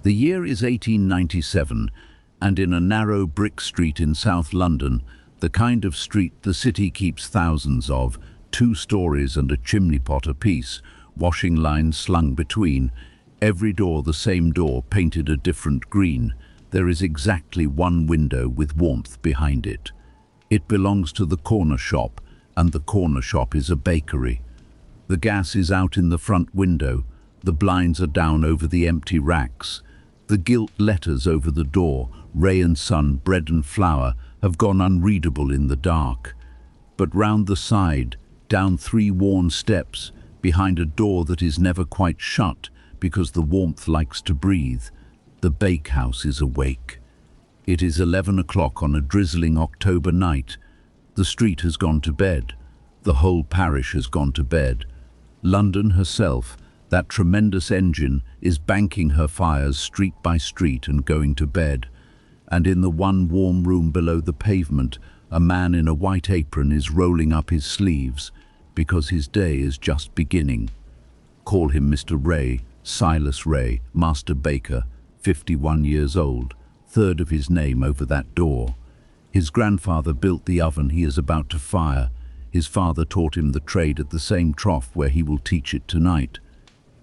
The year is 1897, and in a narrow brick street in South London, the kind of street the city keeps thousands of, 2 stories and a chimney pot apiece, washing lines slung between, every door the same door painted a different green. There is exactly one window with warmth behind it. It belongs to the corner shop, and the corner shop is a bakery. The gas is out in the front window, the blinds are down over the empty racks. The gilt letters over the door, Ray and Son, bread and flour, have gone unreadable in the dark. But round the side, down 3 worn steps, behind a door that is never quite shut because the warmth likes to breathe, the bakehouse is awake. It is 11 o'clock on a drizzling October night. The street has gone to bed. The whole parish has gone to bed. London herself, that tremendous engine, is banking her fires street by street and going to bed. And in the one warm room below the pavement, a man in a white apron is rolling up his sleeves because his day is just beginning. Call him Mr. Ray, Silas Ray, master baker, 51 years old, 3rd of his name over that door. His grandfather built the oven he is about to fire. His father taught him the trade at the same trough where he will teach it tonight.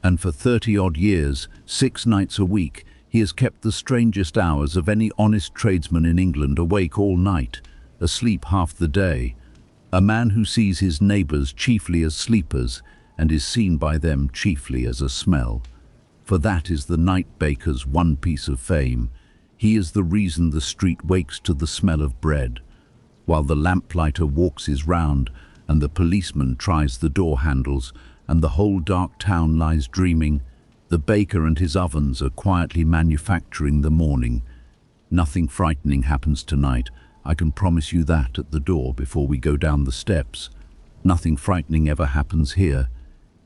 And for 30-odd years, 6 nights a week, he has kept the strangest hours of any honest tradesman in England awake all night, asleep half the day. A man who sees his neighbours chiefly as sleepers and is seen by them chiefly as a smell. For that is the night baker's one piece of fame. He is the reason the street wakes to the smell of bread, while the lamplighter walks his round and the policeman tries the door handles and the whole dark town lies dreaming. The baker and his ovens are quietly manufacturing the morning. Nothing frightening happens tonight, I can promise you that at the door before we go down the steps. Nothing frightening ever happens here.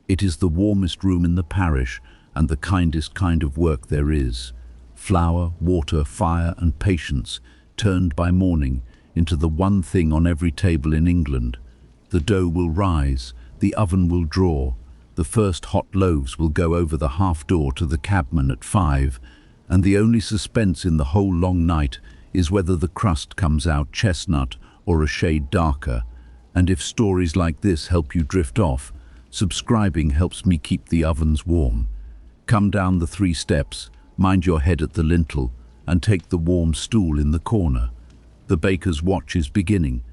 It is the warmest room in the parish and the kindest kind of work there is. Flour, water, fire and patience turned by morning into the one thing on every table in England. The dough will rise, the oven will draw, the first hot loaves will go over the half door to the cabman at 5, and the only suspense in the whole long night is whether the crust comes out chestnut or a shade darker. And if stories like this help you drift off, subscribing helps me keep the ovens warm. Come down the 3 steps, mind your head at the lintel, and take the warm stool in the corner. The baker's watch is beginning.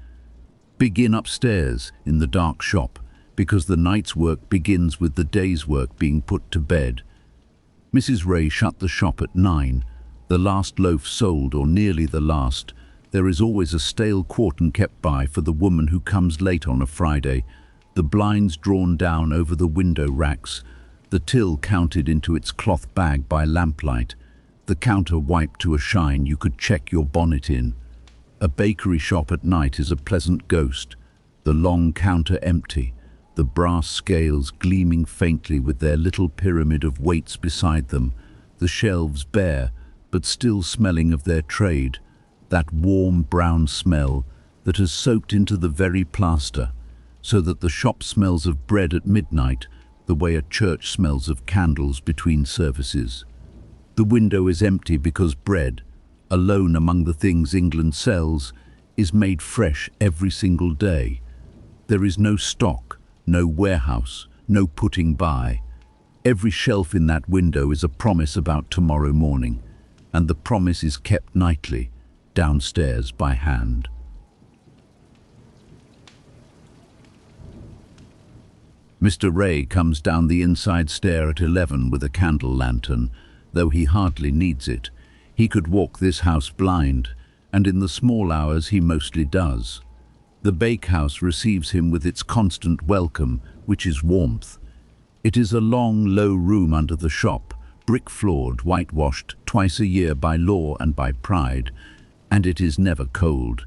Begin upstairs in the dark shop, because the night's work begins with the day's work being put to bed. Mrs. Ray shut the shop at 9. The last loaf sold, or nearly the last. There is always a stale quartern kept by for the woman who comes late on a Friday. The blinds drawn down over the window racks. The till counted into its cloth bag by lamplight. The counter wiped to a shine you could check your bonnet in. A bakery shop at night is a pleasant ghost. The long counter empty. The brass scales gleaming faintly with their little pyramid of weights beside them, the shelves bare, but still smelling of their trade, that warm brown smell that has soaked into the very plaster, so that the shop smells of bread at midnight, the way a church smells of candles between services. The window is empty because bread, alone among the things England sells, is made fresh every single day. There is no stock, no warehouse, no putting by. Every shelf in that window is a promise about tomorrow morning, and the promise is kept nightly, downstairs by hand. Mr. Ray comes down the inside stair at 11 with a candle lantern, though he hardly needs it. He could walk this house blind, and in the small hours he mostly does. The bakehouse receives him with its constant welcome, which is warmth. It is a long, low room under the shop, brick-floored, whitewashed twice a year by law and by pride, and it is never cold.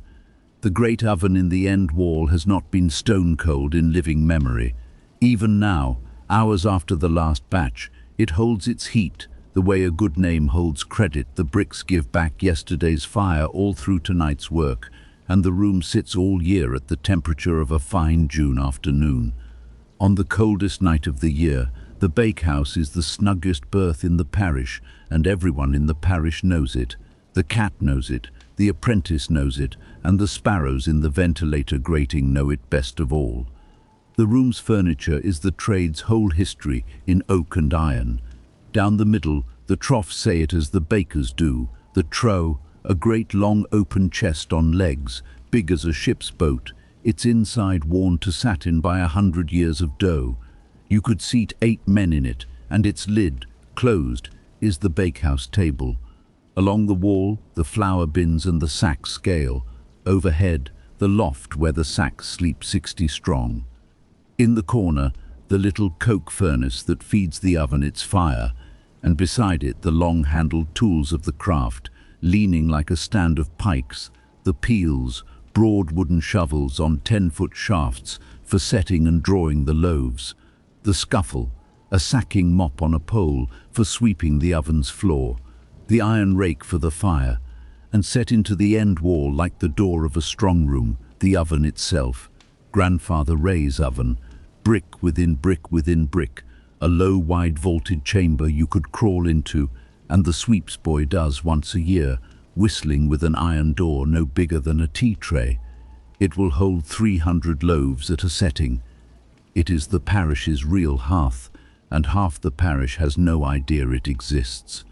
The great oven in the end wall has not been stone-cold in living memory. Even now, hours after the last batch, it holds its heat, the way a good name holds credit. The bricks give back yesterday's fire all through tonight's work, and the room sits all year at the temperature of a fine June afternoon. On the coldest night of the year, The bakehouse is the snuggest berth in the parish, and everyone in the parish knows it. The cat knows it, the apprentice knows it, and the sparrows in the ventilator grating know it best of all. The room's furniture is the trade's whole history in oak and iron. Down the middle, the troughs say it as the bakers do. The trough, a great long open chest on legs, big as a ship's boat, its inside worn to satin by 100 years of dough. You could seat 8 men in it, and its lid, closed, is the bakehouse table. Along the wall, the flour bins and the sack scale. Overhead, the loft where the sacks sleep 60 strong. In the corner, the little coke furnace that feeds the oven its fire, and beside it the long-handled tools of the craft, leaning like a stand of pikes, the peels, broad wooden shovels on 10-foot shafts for setting and drawing the loaves. The scuffle, a sacking mop on a pole for sweeping the oven's floor, the iron rake for the fire, and set into the end wall like the door of a strong room, the oven itself. Grandfather Ray's oven, brick within brick within brick, a low, wide vaulted chamber you could crawl into, and the sweeps boy does once a year, whistling with an iron door no bigger than a tea tray. It will hold 300 loaves at a setting. It is the parish's real hearth, and half the parish has no idea it exists.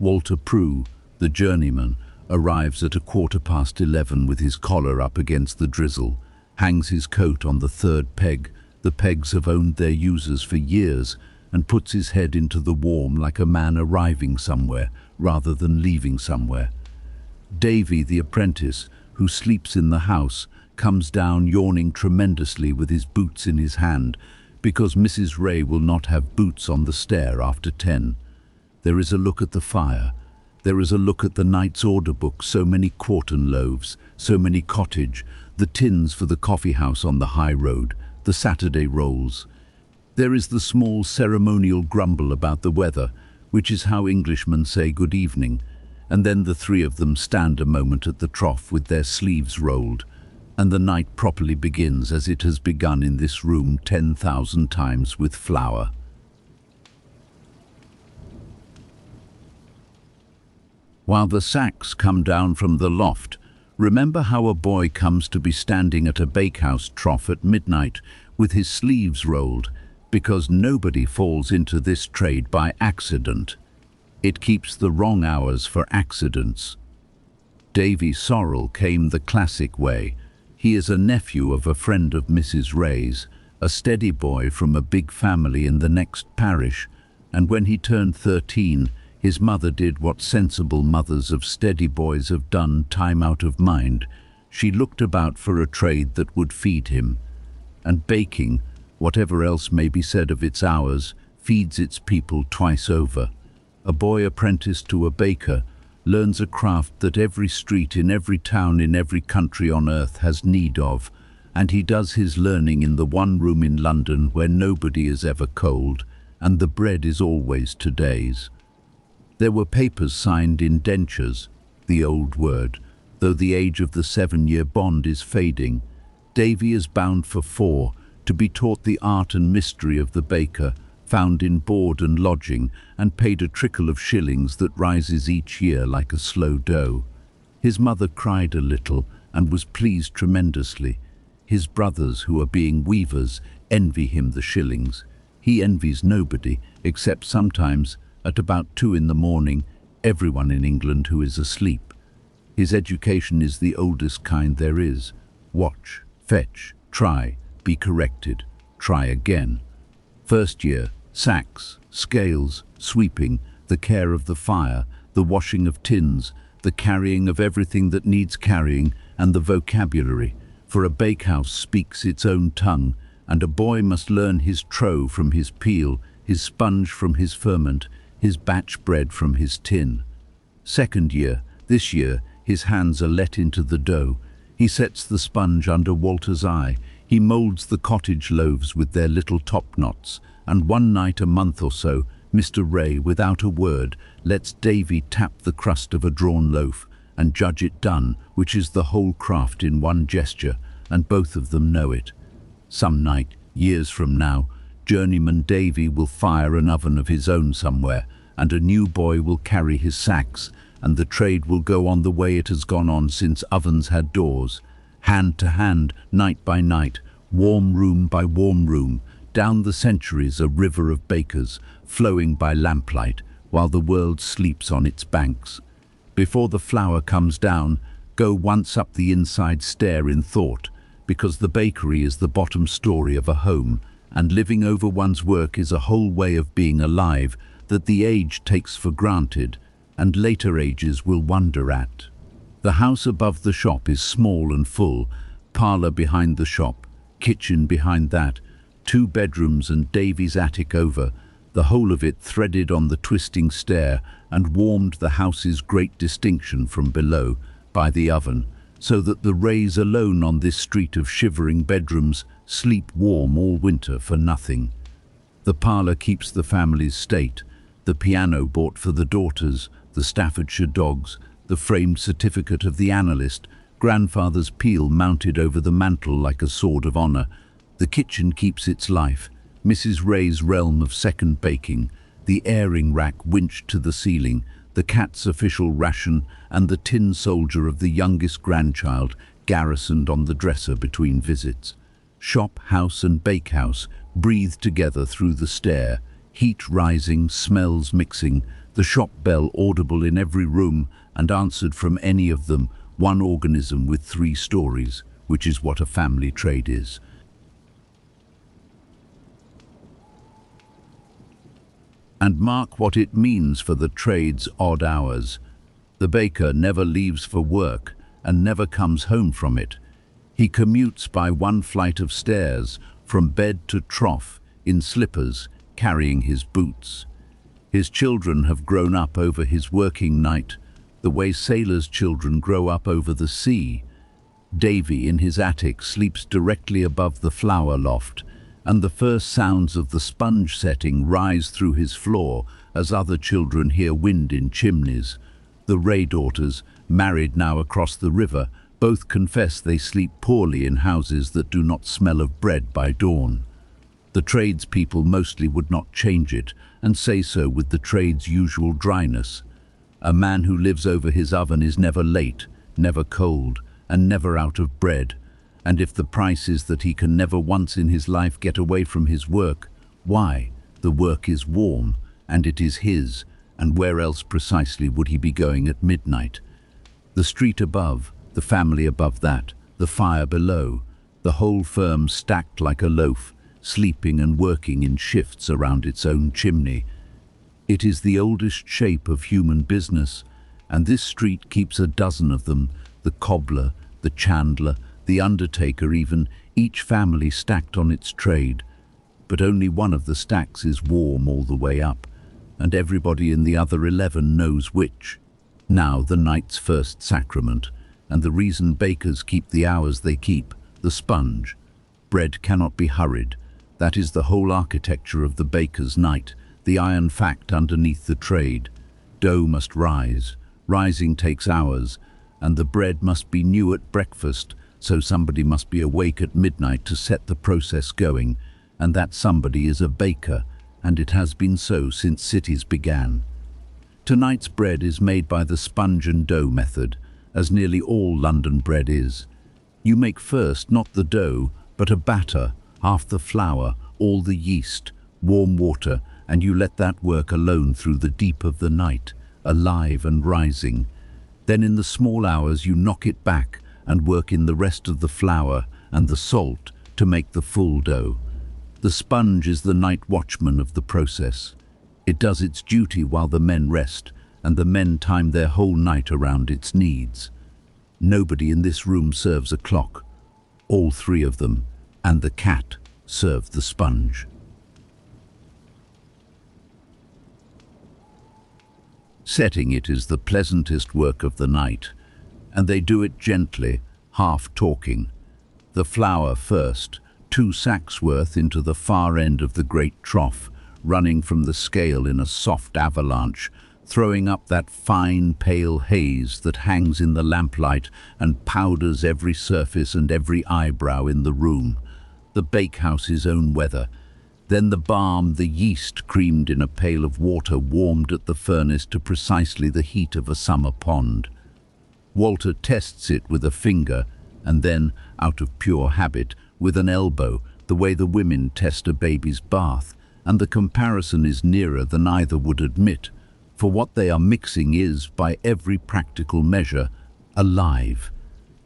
Walter Prue, the journeyman, arrives at 11:15 with his collar up against the drizzle, hangs his coat on the 3rd peg, the pegs have owned their users for years, and puts his head into the warm like a man arriving somewhere rather than leaving somewhere. Davy, the apprentice, who sleeps in the house, comes down yawning tremendously with his boots in his hand, because Mrs. Ray will not have boots on the stair after 10. There is a look at the fire. There is a look at the night's order book, so many quartern loaves, so many cottage, the tins for the coffee house on the high road, the Saturday rolls. There is the small ceremonial grumble about the weather, which is how Englishmen say good evening, and then the 3 of them stand a moment at the trough with their sleeves rolled, and the night properly begins as it has begun in this room 10,000 times with flour. While the sacks come down from the loft, remember how a boy comes to be standing at a bakehouse trough at midnight with his sleeves rolled, because nobody falls into this trade by accident. It keeps the wrong hours for accidents. Davy Sorrel came the classic way. He is a nephew of a friend of Mrs. Ray's, a steady boy from a big family in the next parish, and when he turned 13, his mother did what sensible mothers of steady boys have done time out of mind. She looked about for a trade that would feed him. And baking, whatever else may be said of its hours, feeds its people twice over. A boy apprenticed to a baker learns a craft that every street in every town in every country on earth has need of, and he does his learning in the one room in London where nobody is ever cold, and the bread is always today's. There were papers signed indentures, the old word, though the age of the 7-year bond is fading. Davy is bound for 4, to be taught the art and mystery of the baker, found in board and lodging, and paid a trickle of shillings that rises each year like a slow dough. His mother cried a little and was pleased tremendously. His brothers, who are being weavers, envy him the shillings. He envies nobody, except sometimes, at about 2 in the morning, everyone in England who is asleep. His education is the oldest kind there is. Watch, fetch, try, be corrected, try again. First year, sacks, scales, sweeping, the care of the fire, the washing of tins, the carrying of everything that needs carrying, and the vocabulary, for a bakehouse speaks its own tongue, and a boy must learn his trough from his peel, his sponge from his ferment, his batch bread from his tin. Second year, this year, his hands are let into the dough. He sets the sponge under Walter's eye. He moulds the cottage loaves with their little top knots, and one night a month or so, Mr. Ray, without a word, lets Davy tap the crust of a drawn loaf and judge it done, which is the whole craft in one gesture, and both of them know it. Some night, years from now, Journeyman Davy will fire an oven of his own somewhere, and a new boy will carry his sacks, and the trade will go on the way it has gone on since ovens had doors, hand to hand, night by night, warm room by warm room, down the centuries a river of bakers, flowing by lamplight, while the world sleeps on its banks. Before the flour comes down, go once up the inside stair in thought, because the bakery is the bottom story of a home, and living over one's work is a whole way of being alive that the age takes for granted, and later ages will wonder at. The house above the shop is small and full, parlour behind the shop, kitchen behind that, 2 bedrooms and Davy's attic over, the whole of it threaded on the twisting stair and warmed the house's great distinction from below by the oven, so that the rays alone on this street of shivering bedrooms sleep warm all winter for nothing. The parlour keeps the family's state, the piano bought for the daughters, the Staffordshire dogs, the framed certificate of the analyst, grandfather's peel mounted over the mantel like a sword of honour. The kitchen keeps its life, Mrs. Ray's realm of second baking, the airing rack winched to the ceiling, the cat's official ration, and the tin soldier of the youngest grandchild garrisoned on the dresser between visits. Shop, house and bakehouse breathe together through the stair, heat rising, smells mixing, the shop bell audible in every room and answered from any of them, one organism with 3 stories, which is what a family trade is. And mark what it means for the trade's odd hours. The baker never leaves for work and never comes home from it. He commutes by 1 flight of stairs, from bed to trough, in slippers, carrying his boots. His children have grown up over his working night, the way sailors' children grow up over the sea. Davy in his attic sleeps directly above the flour loft, and the first sounds of the sponge setting rise through his floor as other children hear wind in chimneys. The Ray daughters, married now across the river, both confess they sleep poorly in houses that do not smell of bread by dawn. The tradespeople mostly would not change it, and say so with the trade's usual dryness. A man who lives over his oven is never late, never cold, and never out of bread. And if the price is that he can never once in his life get away from his work, why, the work is warm, and it is his, and where else precisely would he be going at midnight? The street above, the family above that, the fire below, the whole firm stacked like a loaf, sleeping and working in shifts around its own chimney. It is the oldest shape of human business, and this street keeps a dozen of them, the cobbler, the chandler, the undertaker even, each family stacked on its trade. But only one of the stacks is warm all the way up, and everybody in the other 11 knows which. Now the night's first sacrament, and the reason bakers keep the hours they keep, the sponge. Bread cannot be hurried. That is the whole architecture of the baker's night, the iron fact underneath the trade. Dough must rise. Rising takes hours, and the bread must be new at breakfast, so somebody must be awake at midnight to set the process going, and that somebody is a baker, and it has been so since cities began. Tonight's bread is made by the sponge and dough method, as nearly all London bread is. You make first not the dough, but a batter, half the flour, all the yeast, warm water, and you let that work alone through the deep of the night, alive and rising. Then in the small hours you knock it back and work in the rest of the flour and the salt to make the full dough. The sponge is the night watchman of the process. It does its duty while the men rest, and the men time their whole night around its needs. Nobody in this room serves a clock. All 3 of them, and the cat, serve the sponge. Setting it is the pleasantest work of the night, and they do it gently, half talking. The flour first, 2 sacks worth into the far end of the great trough, running from the scale in a soft avalanche, throwing up that fine pale haze that hangs in the lamplight and powders every surface and every eyebrow in the room. The bakehouse's own weather. Then the barm, the yeast creamed in a pail of water, warmed at the furnace to precisely the heat of a summer pond. Walter tests it with a finger and then, out of pure habit, with an elbow, the way the women test a baby's bath, and the comparison is nearer than either would admit, for what they are mixing is, by every practical measure, alive.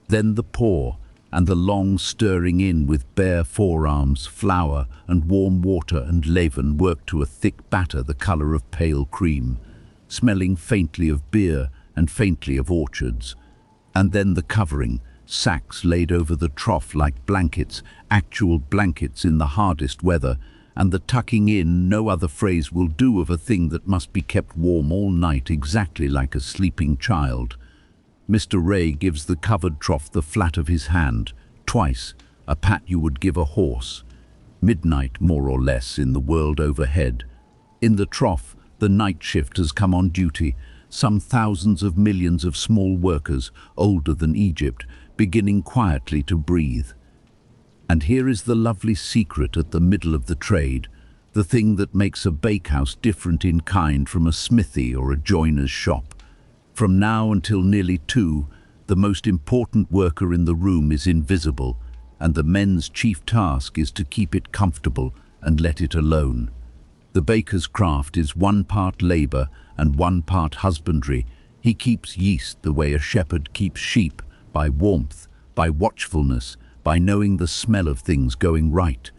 Then the pour, and the long stirring in with bare forearms, flour and warm water and leaven work to a thick batter the colour of pale cream, smelling faintly of beer and faintly of orchards. And then the covering, sacks laid over the trough like blankets, actual blankets in the hardest weather, and the tucking in, no other phrase will do, of a thing that must be kept warm all night, exactly like a sleeping child. Mr. Ray gives the covered trough the flat of his hand, twice, a pat you would give a horse. Midnight, more or less, in the world overhead. In the trough, the night shift has come on duty, some thousands of millions of small workers, older than Egypt, beginning quietly to breathe. And here is the lovely secret at the middle of the trade, the thing that makes a bakehouse different in kind from a smithy or a joiner's shop. From now until nearly 2, the most important worker in the room is invisible, and the men's chief task is to keep it comfortable and let it alone. The baker's craft is 1 part labour and 1 part husbandry. He keeps yeast the way a shepherd keeps sheep, by warmth, by watchfulness, by knowing the smell of things going right.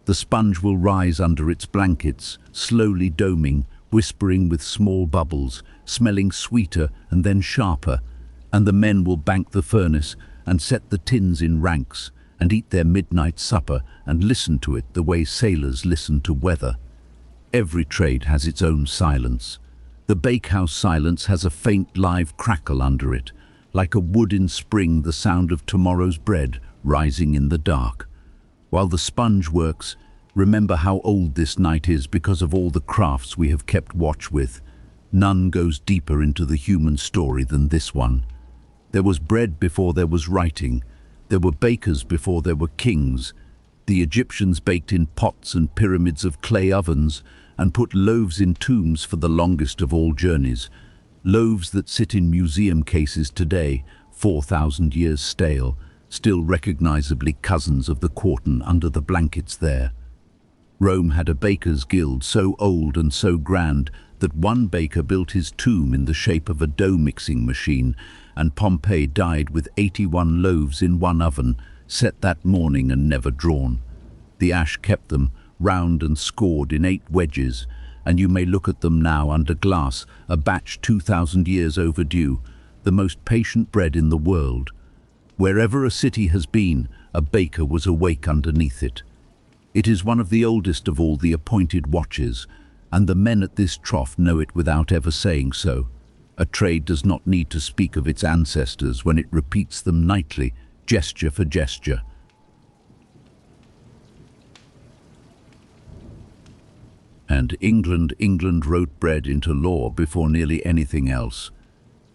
The sponge will rise under its blankets, slowly doming, whispering with small bubbles, smelling sweeter and then sharper, and the men will bank the furnace and set the tins in ranks and eat their midnight supper and listen to it the way sailors listen to weather. Every trade has its own silence. The bakehouse silence has a faint live crackle under it, like a wood in spring, the sound of tomorrow's bread rising in the dark. While the sponge works, remember how old this night is because of all the crafts we have kept watch with. None goes deeper into the human story than this one. There was bread before there was writing. There were bakers before there were kings. The Egyptians baked in pots and pyramids of clay ovens and put loaves in tombs for the longest of all journeys. Loaves that sit in museum cases today, 4,000 years stale, still recognizably cousins of the quartern under the blankets there. Rome had a baker's guild so old and so grand that one baker built his tomb in the shape of a dough-mixing machine, and Pompey died with 81 loaves in one oven, set that morning and never drawn. The ash kept them, round and scored in 8 wedges, and you may look at them now under glass, a batch 2,000 years overdue, the most patient bread in the world. Wherever a city has been, a baker was awake underneath it. It is one of the oldest of all the appointed watches, and the men at this trough know it without ever saying so. A trade does not need to speak of its ancestors when it repeats them nightly, gesture for gesture. And England wrote bread into law before nearly anything else.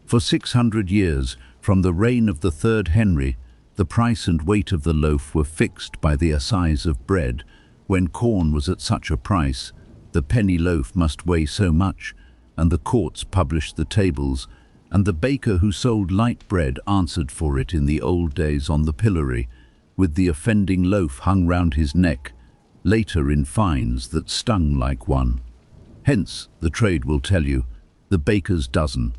For 600 years, from the reign of the 3rd Henry, the price and weight of the loaf were fixed by the assize of bread. When corn was at such a price, the penny loaf must weigh so much, and the courts published the tables, and the baker who sold light bread answered for it in the old days on the pillory, with the offending loaf hung round his neck, later in fines that stung like one. Hence, the trade will tell you, the baker's dozen,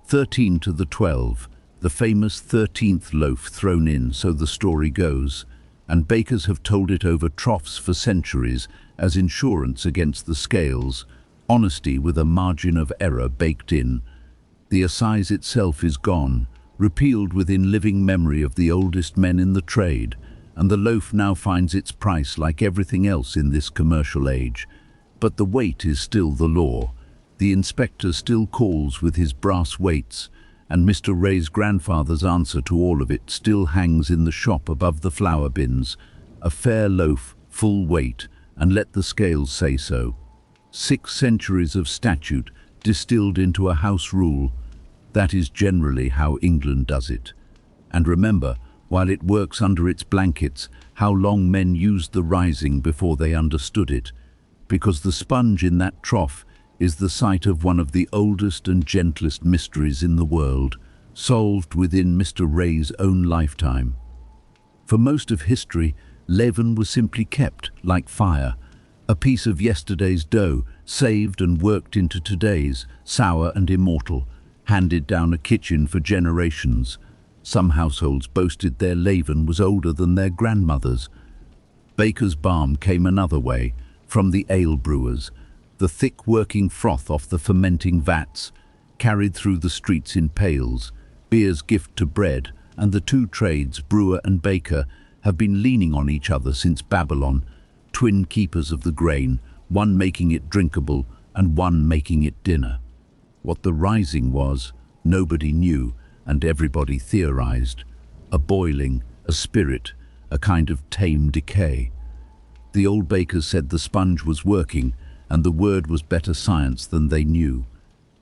13 to the 12, the famous 13th loaf thrown in, so the story goes, and bakers have told it over troughs for centuries as insurance against the scales, honesty with a margin of error baked in. The assize itself is gone, repealed within living memory of the oldest men in the trade, and the loaf now finds its price like everything else in this commercial age. But the weight is still the law. The inspector still calls with his brass weights, and Mr. Ray's grandfather's answer to all of it still hangs in the shop above the flour bins. A fair loaf, full weight, and let the scales say so. 6 centuries of statute distilled into a house rule. That is generally how England does it. And remember, while it works under its blankets, how long men used the rising before they understood it, because the sponge in that trough is the site of one of the oldest and gentlest mysteries in the world, solved within Mr. Ray's own lifetime. For most of history, leaven was simply kept, like fire, a piece of yesterday's dough, saved and worked into today's, sour and immortal, handed down a kitchen for generations. Some households boasted their leaven was older than their grandmothers. Baker's Barm came another way, from the ale brewers, the thick working froth off the fermenting vats, carried through the streets in pails, beer's gift to bread, and the two trades, brewer and baker, have been leaning on each other since Babylon, twin keepers of the grain, one making it drinkable and one making it dinner. What the rising was, nobody knew, and everybody theorized. A boiling, a spirit, a kind of tame decay. The old bakers said the sponge was working, and the word was better science than they knew.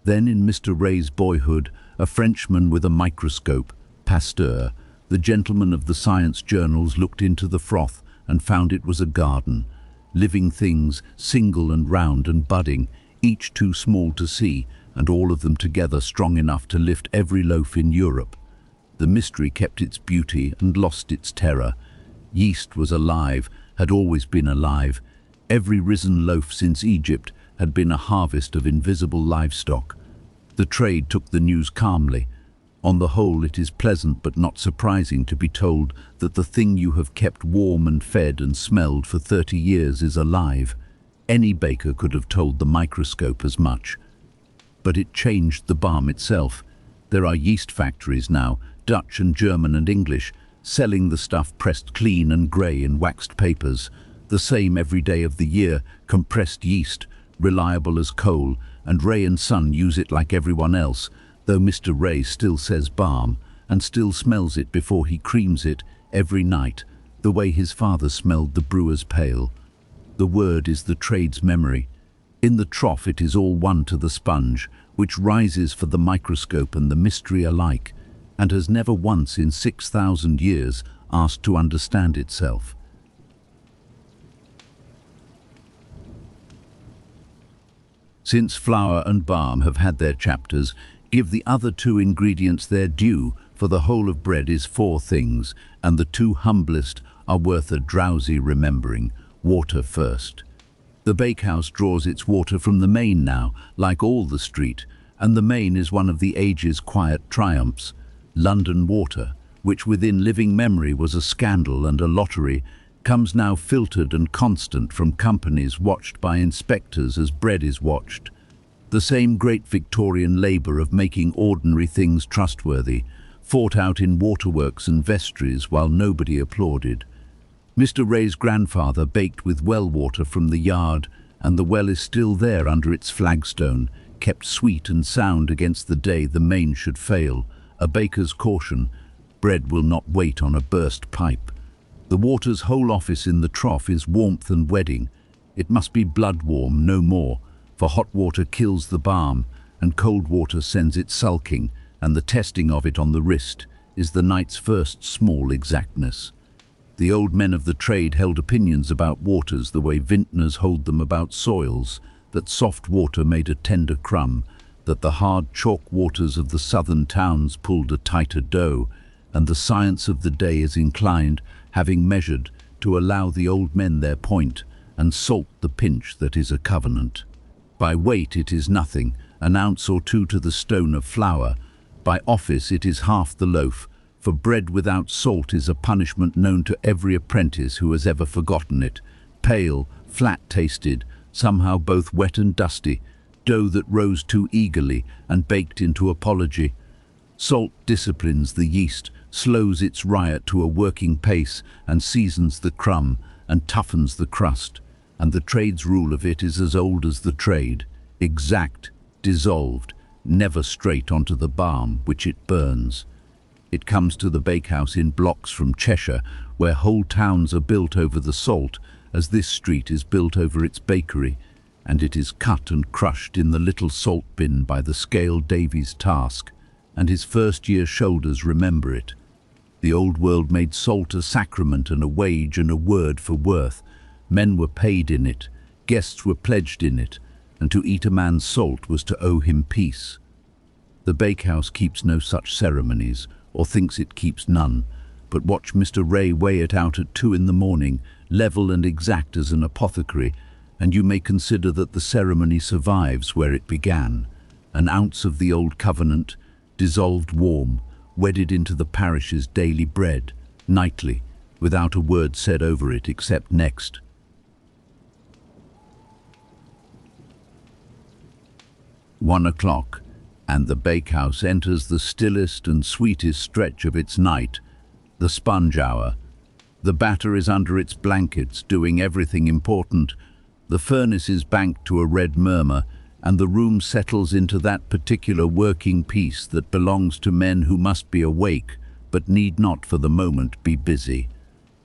Then in Mr. Ray's boyhood, a Frenchman with a microscope, Pasteur, the gentleman of the science journals, looked into the froth and found it was a garden. Living things, single and round and budding, each too small to see, and all of them together strong enough to lift every loaf in Europe. The mystery kept its beauty and lost its terror. Yeast was alive, had always been alive. Every risen loaf since Egypt had been a harvest of invisible livestock. The trade took the news calmly. On the whole, it is pleasant but not surprising to be told that the thing you have kept warm and fed and smelled for 30 years is alive. Any baker could have told the microscope as much. But it changed the Barm itself. There are yeast factories now, Dutch and German and English, selling the stuff pressed clean and grey in waxed papers, the same every day of the year, compressed yeast, reliable as coal, and Ray and Son use it like everyone else, though Mr. Ray still says Barm, and still smells it before he creams it every night, the way his father smelled the brewer's pail. The word is the trade's memory. In the trough it is all one to the sponge, which rises for the microscope and the mystery alike, and has never once in 6,000 years asked to understand itself. Since flour and Barm have had their chapters, give the other two ingredients their due, for the whole of bread is 4 things, and the 2 humblest are worth a drowsy remembering. Water first. The bakehouse draws its water from the main now, like all the street, and the main is one of the age's quiet triumphs. London water, which within living memory was a scandal and a lottery, comes now filtered and constant from companies watched by inspectors as bread is watched. The same great Victorian labour of making ordinary things trustworthy, fought out in waterworks and vestries while nobody applauded. Mr. Ray's grandfather baked with well water from the yard, and the well is still there under its flagstone, kept sweet and sound against the day the main should fail. A baker's caution: bread will not wait on a burst pipe. The water's whole office in the trough is warmth and wedding. It must be blood warm, no more, for hot water kills the Barm, and cold water sends it sulking, and the testing of it on the wrist is the night's first small exactness. The old men of the trade held opinions about waters the way vintners hold them about soils, that soft water made a tender crumb, that the hard chalk waters of the southern towns pulled a tighter dough, and the science of the day is inclined, having measured, to allow the old men their point, and salt the pinch that is a covenant. By weight it is nothing, an ounce or 2 to the stone of flour. By office it is half the loaf, for bread without salt is a punishment known to every apprentice who has ever forgotten it. Pale, flat-tasted, somehow both wet and dusty, dough that rose too eagerly and baked into apology. Salt disciplines the yeast, slows its riot to a working pace, and seasons the crumb, and toughens the crust. And the trade's rule of it is as old as the trade, exact, dissolved, never straight onto the Barm, which it burns. It comes to the bakehouse in blocks from Cheshire, where whole towns are built over the salt, as this street is built over its bakery, and it is cut and crushed in the little salt bin by the scale Davy's task, and his first-year shoulders remember it. The old world made salt a sacrament and a wage and a word for worth. Men were paid in it. Guests were pledged in it, and to eat a man's salt was to owe him peace. The bakehouse keeps no such ceremonies, or thinks it keeps none, but watch Mr. Ray weigh it out at 2 in the morning, level and exact as an apothecary, and you may consider that the ceremony survives where it began. An ounce of the old covenant, dissolved warm, wedded into the parish's daily bread, nightly, without a word said over it except next. "1 o'clock, and the bakehouse enters the stillest and sweetest stretch of its night, the sponge hour. The batter is under its blankets, doing everything important. The furnace is banked to a red murmur, and the room settles into that particular working peace that belongs to men who must be awake, but need not for the moment be busy.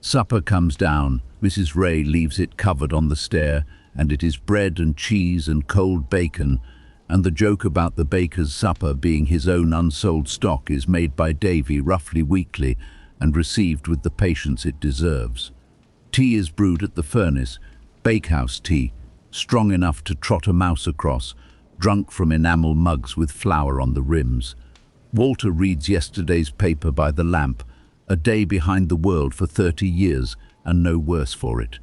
Supper comes down. Mrs. Ray leaves it covered on the stair, and it is bread and cheese and cold bacon, and the joke about the baker's supper being his own unsold stock is made by Davy roughly weekly and received with the patience it deserves. Tea is brewed at the furnace, bakehouse tea, strong enough to trot a mouse across, drunk from enamel mugs with flour on the rims. Walter reads yesterday's paper by the lamp, a day behind the world for 30 years, and no worse for it.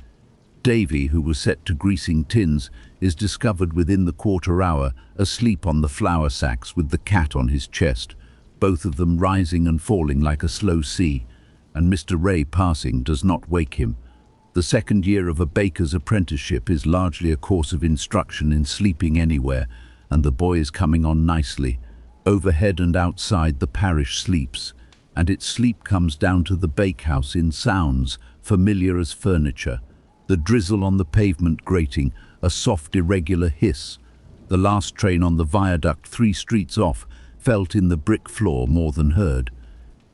Davy, who was set to greasing tins, is discovered within the quarter hour, asleep on the flour sacks with the cat on his chest, both of them rising and falling like a slow sea, and Mr. Ray passing does not wake him. The second year of a baker's apprenticeship is largely a course of instruction in sleeping anywhere, and the boy is coming on nicely. Overhead and outside the parish sleeps, and its sleep comes down to the bakehouse in sounds, familiar as furniture. The drizzle on the pavement grating, a soft irregular hiss. The last train on the viaduct 3 streets off, felt in the brick floor more than heard.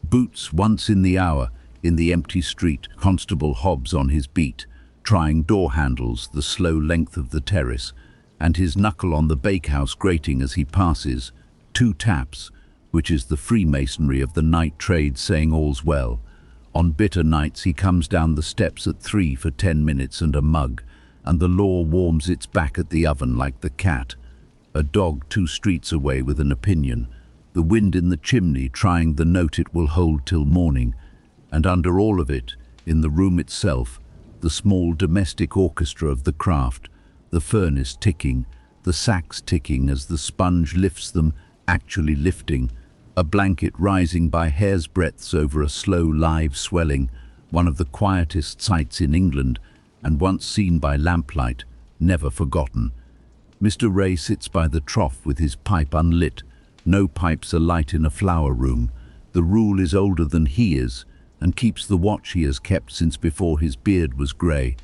Boots once in the hour, in the empty street, Constable Hobbs on his beat, trying door handles the slow length of the terrace, and his knuckle on the bakehouse grating as he passes. 2 taps, which is the Freemasonry of the night trade saying all's well. On bitter nights he comes down the steps at 3 for 10 minutes and a mug, and the law warms its back at the oven like the cat. A dog 2 streets away with an opinion. The wind in the chimney trying the note it will hold till morning. And under all of it, in the room itself, the small domestic orchestra of the craft, the furnace ticking, the sacks ticking as the sponge lifts them, actually lifting, a blanket rising by hair's breadths over a slow live swelling, one of the quietest sights in England, and once seen by lamplight, never forgotten. Mr. Ray sits by the trough with his pipe unlit, no pipes alight in a flower room. The rule is older than he is, and keeps the watch he has kept since before his beard was grey,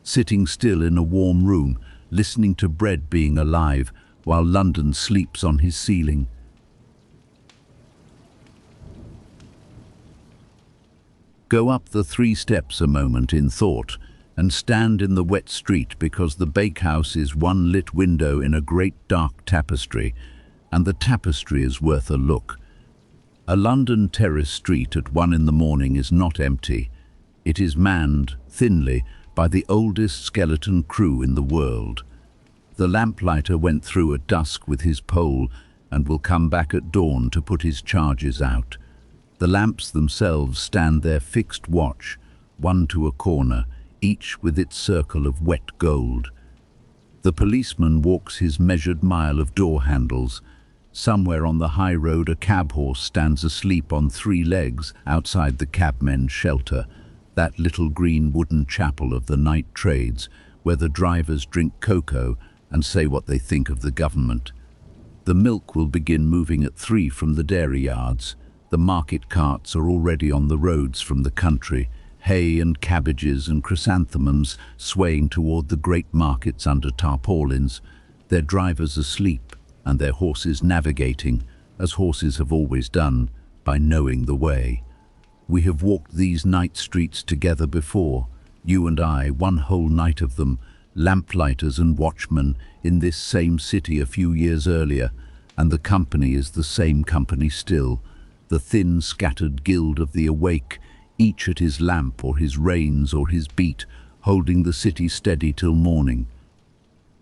sitting still in a warm room, listening to bread being alive, while London sleeps on his ceiling. Go up the 3 steps a moment in thought, and stand in the wet street because the bakehouse is one lit window in a great dark tapestry, and the tapestry is worth a look. A London terrace street at 1 in the morning is not empty. It is manned, thinly, by the oldest skeleton crew in the world. The lamplighter went through at dusk with his pole and will come back at dawn to put his charges out. The lamps themselves stand their fixed watch, one to a corner, each with its circle of wet gold. The policeman walks his measured mile of door handles. Somewhere on the high road a cab horse stands asleep on 3 legs outside the cabmen's shelter, that little green wooden chapel of the night trades, where the drivers drink cocoa and say what they think of the government. The milk will begin moving at 3 from the dairy yards. The market carts are already on the roads from the country, hay and cabbages and chrysanthemums swaying toward the great markets under tarpaulins, their drivers asleep and their horses navigating, as horses have always done, by knowing the way. We have walked these night streets together before, you and I, one whole night of them, lamplighters and watchmen in this same city a few years earlier, and the company is the same company still, the thin scattered guild of the awake, each at his lamp or his reins or his beat, holding the city steady till morning.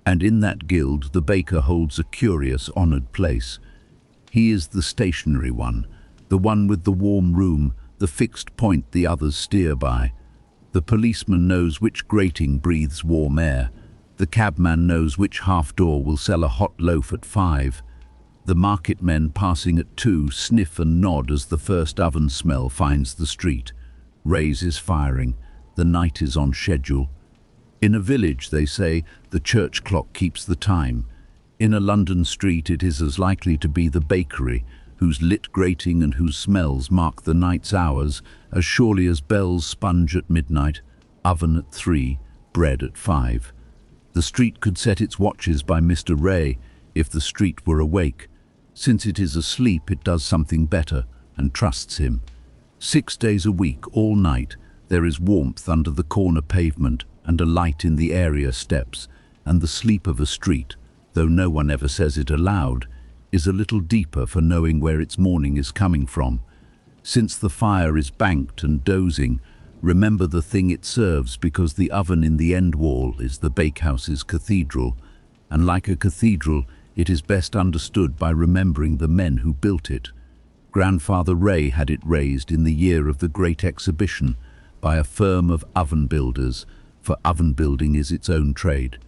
And in that guild the baker holds a curious, honoured place. He is the stationary one, the one with the warm room, the fixed point the others steer by. The policeman knows which grating breathes warm air. The cabman knows which half-door will sell a hot loaf at 5. The market men passing at 2 sniff and nod as the first oven smell finds the street. Ray's is firing. The night is on schedule. In a village, they say, the church clock keeps the time. In a London street it is as likely to be the bakery, whose lit grating and whose smells mark the night's hours, as surely as bells sponge at midnight, oven at 3, bread at 5. The street could set its watches by Mr. Ray if the street were awake. Since it is asleep, it does something better and trusts him. 6 days a week, all night, there is warmth under the corner pavement and a light in the area steps, and the sleep of a street, though no one ever says it aloud, is a little deeper for knowing where its morning is coming from. Since the fire is banked and dozing, remember the thing it serves, because the oven in the end wall is the bakehouse's cathedral, and like a cathedral, it is best understood by remembering the men who built it. Grandfather Ray had it raised in the year of the Great Exhibition by a firm of oven builders, for oven building is its own trade,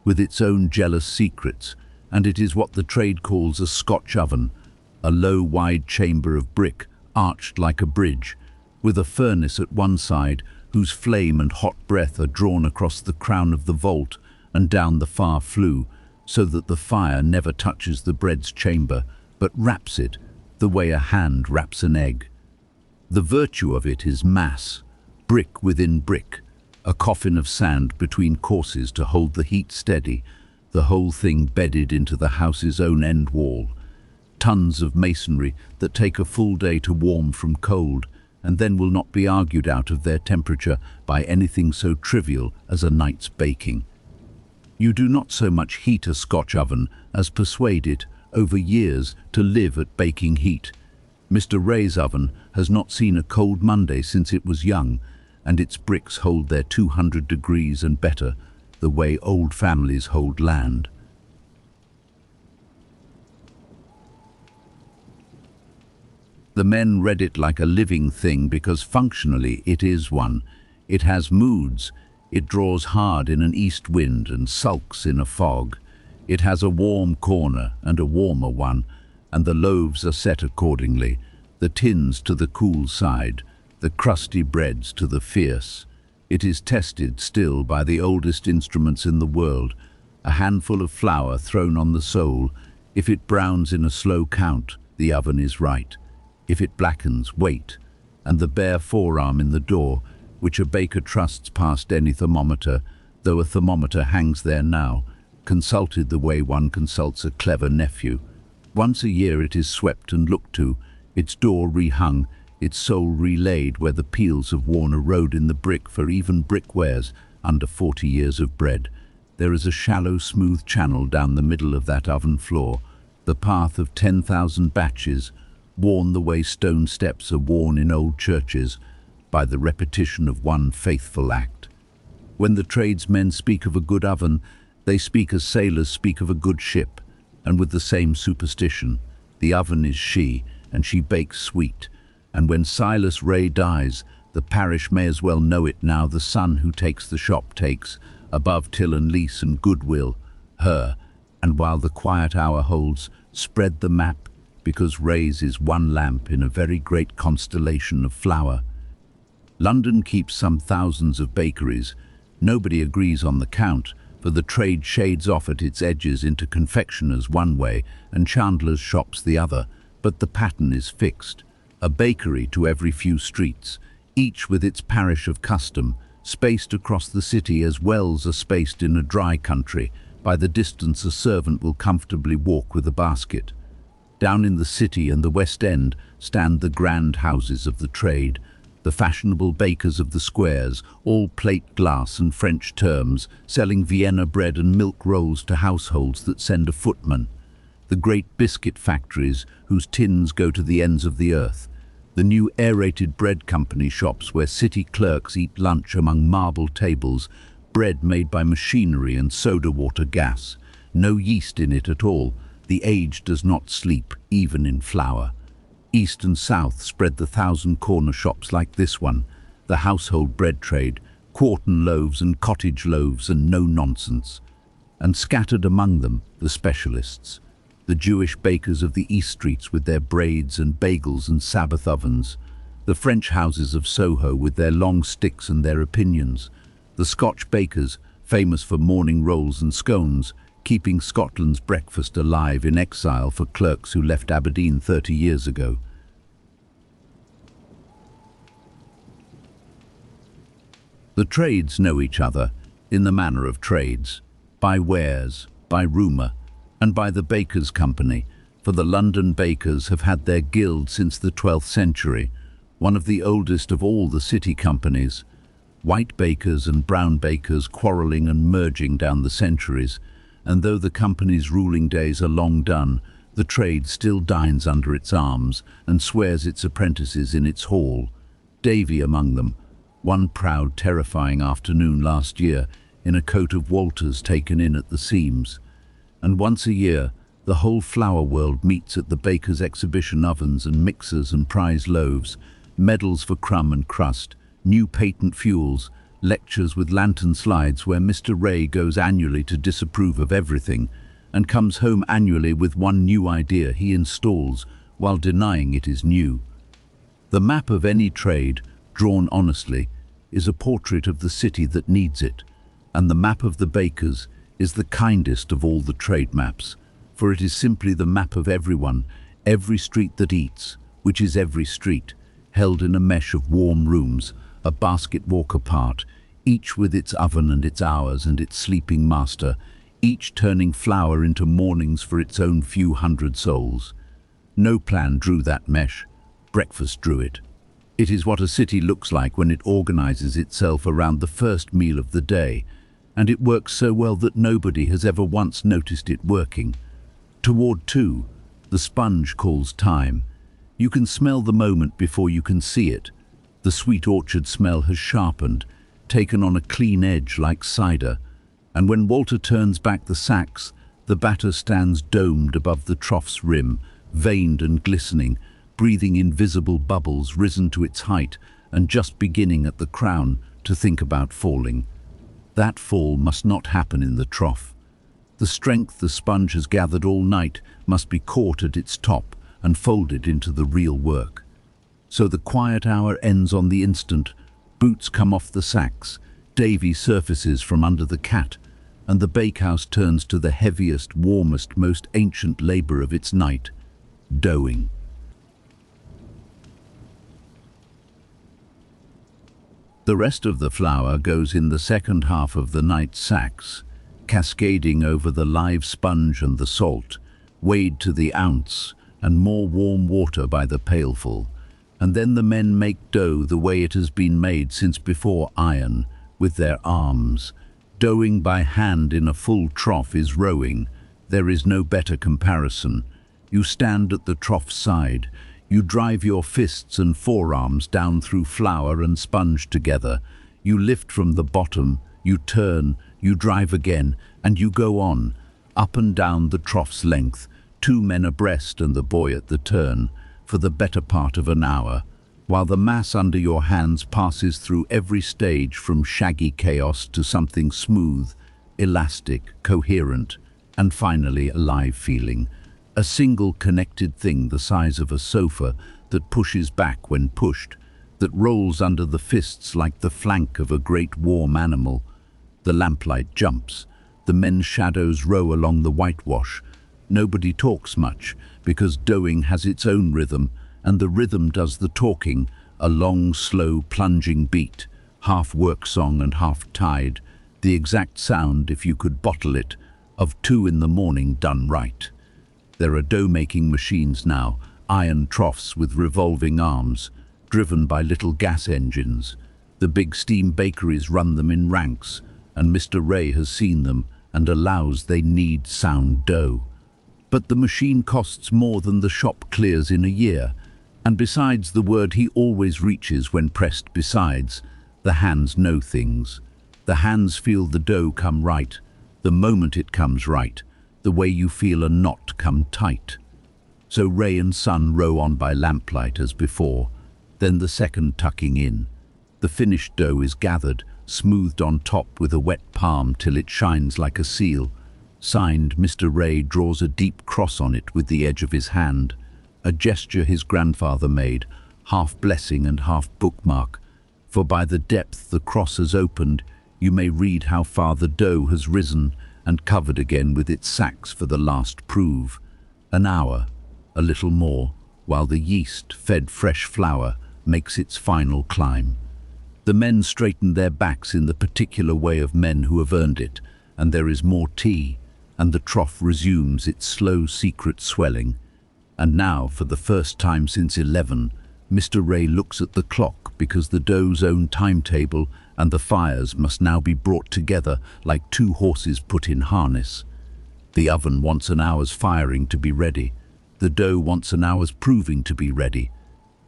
with its own jealous secrets, and it is what the trade calls a Scotch oven, a low, wide chamber of brick, arched like a bridge, with a furnace at one side whose flame and hot breath are drawn across the crown of the vault and down the far flue, so that the fire never touches the bread's chamber, but wraps it the way a hand wraps an egg. The virtue of it is mass, brick within brick, a coffin of sand between courses to hold the heat steady, the whole thing bedded into the house's own end wall. Tons of masonry that take a full day to warm from cold, and then will not be argued out of their temperature by anything so trivial as a night's baking. You do not so much heat a Scotch oven as persuade it, over years, to live at baking heat. Mr. Ray's oven has not seen a cold Monday since it was young, and its bricks hold their 200 degrees and better, the way old families hold land. The men read it like a living thing because functionally it is one. It has moods. It draws hard in an east wind and sulks in a fog. It has a warm corner and a warmer one, and the loaves are set accordingly, the tins to the cool side, the crusty breads to the fierce. It is tested still by the oldest instruments in the world, a handful of flour thrown on the sole. If it browns in a slow count, the oven is right. If it blackens, wait, and the bare forearm in the door, which a baker trusts past any thermometer, though a thermometer hangs there now, consulted the way one consults a clever nephew. Once a year it is swept and looked to, its door rehung, its sole relaid where the peels have worn a road in the brick, for even brick wears under 40 years of bread. There is a shallow, smooth channel down the middle of that oven floor, the path of 10,000 batches, worn the way stone steps are worn in old churches, by the repetition of one faithful act. When the tradesmen speak of a good oven, they speak as sailors speak of a good ship, and with the same superstition. The oven is she, and she bakes sweet. And when Silas Ray dies, the parish may as well know it now. The son who takes the shop takes, above till and lease and goodwill, her, and while the quiet hour holds, spread the map, because Ray's is one lamp in a very great constellation of flour. London keeps some thousands of bakeries. Nobody agrees on the count, for the trade shades off at its edges into confectioners one way and chandlers' shops the other, but the pattern is fixed. A bakery to every few streets, each with its parish of custom, spaced across the city as wells are spaced in a dry country, by the distance a servant will comfortably walk with a basket. Down in the city and the West End stand the grand houses of the trade, the fashionable bakers of the squares, all plate glass and French terms, selling Vienna bread and milk rolls to households that send a footman. The great biscuit factories whose tins go to the ends of the earth. The new aerated bread company shops where city clerks eat lunch among marble tables, bread made by machinery and soda water gas. No yeast in it at all. The age does not sleep, even in flour. East and south spread the 1,000 corner shops like this one, the household bread trade, quartern loaves and cottage loaves and no nonsense. And scattered among them, the specialists, the Jewish bakers of the East Streets with their braids and bagels and Sabbath ovens, the French houses of Soho with their long sticks and their opinions, the Scotch bakers, famous for morning rolls and scones, keeping Scotland's breakfast alive in exile for clerks who left Aberdeen 30 years ago. The trades know each other, in the manner of trades, by wares, by rumour, and by the Bakers' Company, for the London bakers have had their guild since the 12th century, one of the oldest of all the city companies. White bakers and brown bakers quarrelling and merging down the centuries, and though the company's ruling days are long done, the trade still dines under its arms and swears its apprentices in its hall. Davy among them, one proud, terrifying afternoon last year, in a coat of Walter's taken in at the seams. And once a year, the whole flour world meets at the bakers' exhibition ovens and mixers and prize loaves, medals for crumb and crust, new patent fuels, lectures with lantern slides where Mr. Ray goes annually to disapprove of everything and comes home annually with one new idea he installs while denying it is new. The map of any trade, drawn honestly, is a portrait of the city that needs it, and the map of the bakers is the kindest of all the trade maps, for it is simply the map of everyone, every street that eats, which is every street, held in a mesh of warm rooms, a basket walk apart, each with its oven and its hours and its sleeping master, each turning flour into mornings for its own few hundred souls. No plan drew that mesh. Breakfast drew it. It is what a city looks like when it organizes itself around the first meal of the day, and it works so well that nobody has ever once noticed it working. Toward 2, the sponge calls time. You can smell the moment before you can see it. The sweet orchard smell has sharpened, taken on a clean edge like cider, and when Walter turns back the sacks, the batter stands domed above the trough's rim, veined and glistening, breathing invisible bubbles risen to its height and just beginning at the crown to think about falling. That fall must not happen in the trough. The strength the sponge has gathered all night must be caught at its top and folded into the real work. So the quiet hour ends on the instant, boots come off the sacks, Davy surfaces from under the cat, and the bakehouse turns to the heaviest, warmest, most ancient labour of its night, doughing. The rest of the flour goes in the second half of the night's sacks, cascading over the live sponge and the salt, weighed to the ounce, and more warm water by the pailful. And then the men make dough the way it has been made since before iron, with their arms. Doughing by hand in a full trough is rowing. There is no better comparison. You stand at the trough's side. You drive your fists and forearms down through flour and sponge together. You lift from the bottom, you turn, you drive again, and you go on, up and down the trough's length, 2 men abreast and the boy at the turn, for the better part of an hour, while the mass under your hands passes through every stage from shaggy chaos to something smooth, elastic, coherent, and finally alive feeling, a single connected thing the size of a sofa that pushes back when pushed, that rolls under the fists like the flank of a great warm animal. The lamplight jumps, the men's shadows row along the whitewash. Nobody talks much, because doughing has its own rhythm, and the rhythm does the talking, a long, slow, plunging beat, half work song and half tide, the exact sound, if you could bottle it, of 2 in the morning done right. There are dough-making machines now, iron troughs with revolving arms, driven by little gas engines. The big steam bakeries run them in ranks, and Mr. Ray has seen them and allows they need sound dough. But the machine costs more than the shop clears in a year, and besides the word he always reaches when pressed besides, the hands know things. The hands feel the dough come right, the moment it comes right, the way you feel a knot come tight. So ray and sun row on by lamplight as before, then the second tucking in. The finished dough is gathered, smoothed on top with a wet palm till it shines like a seal. Signed, Mr. Ray draws a deep cross on it with the edge of his hand, a gesture his grandfather made, half blessing and half bookmark, for by the depth the cross has opened, you may read how far the dough has risen and covered again with its sacks for the last prove. An hour, a little more, while the yeast, fed fresh flour, makes its final climb. The men straighten their backs in the particular way of men who have earned it, and there is more tea, and the trough resumes its slow secret swelling. And now, for the first time since 11, Mr. Ray looks at the clock because the dough's own timetable and the fires must now be brought together like two horses put in harness. The oven wants an hour's firing to be ready. The dough wants an hour's proving to be ready.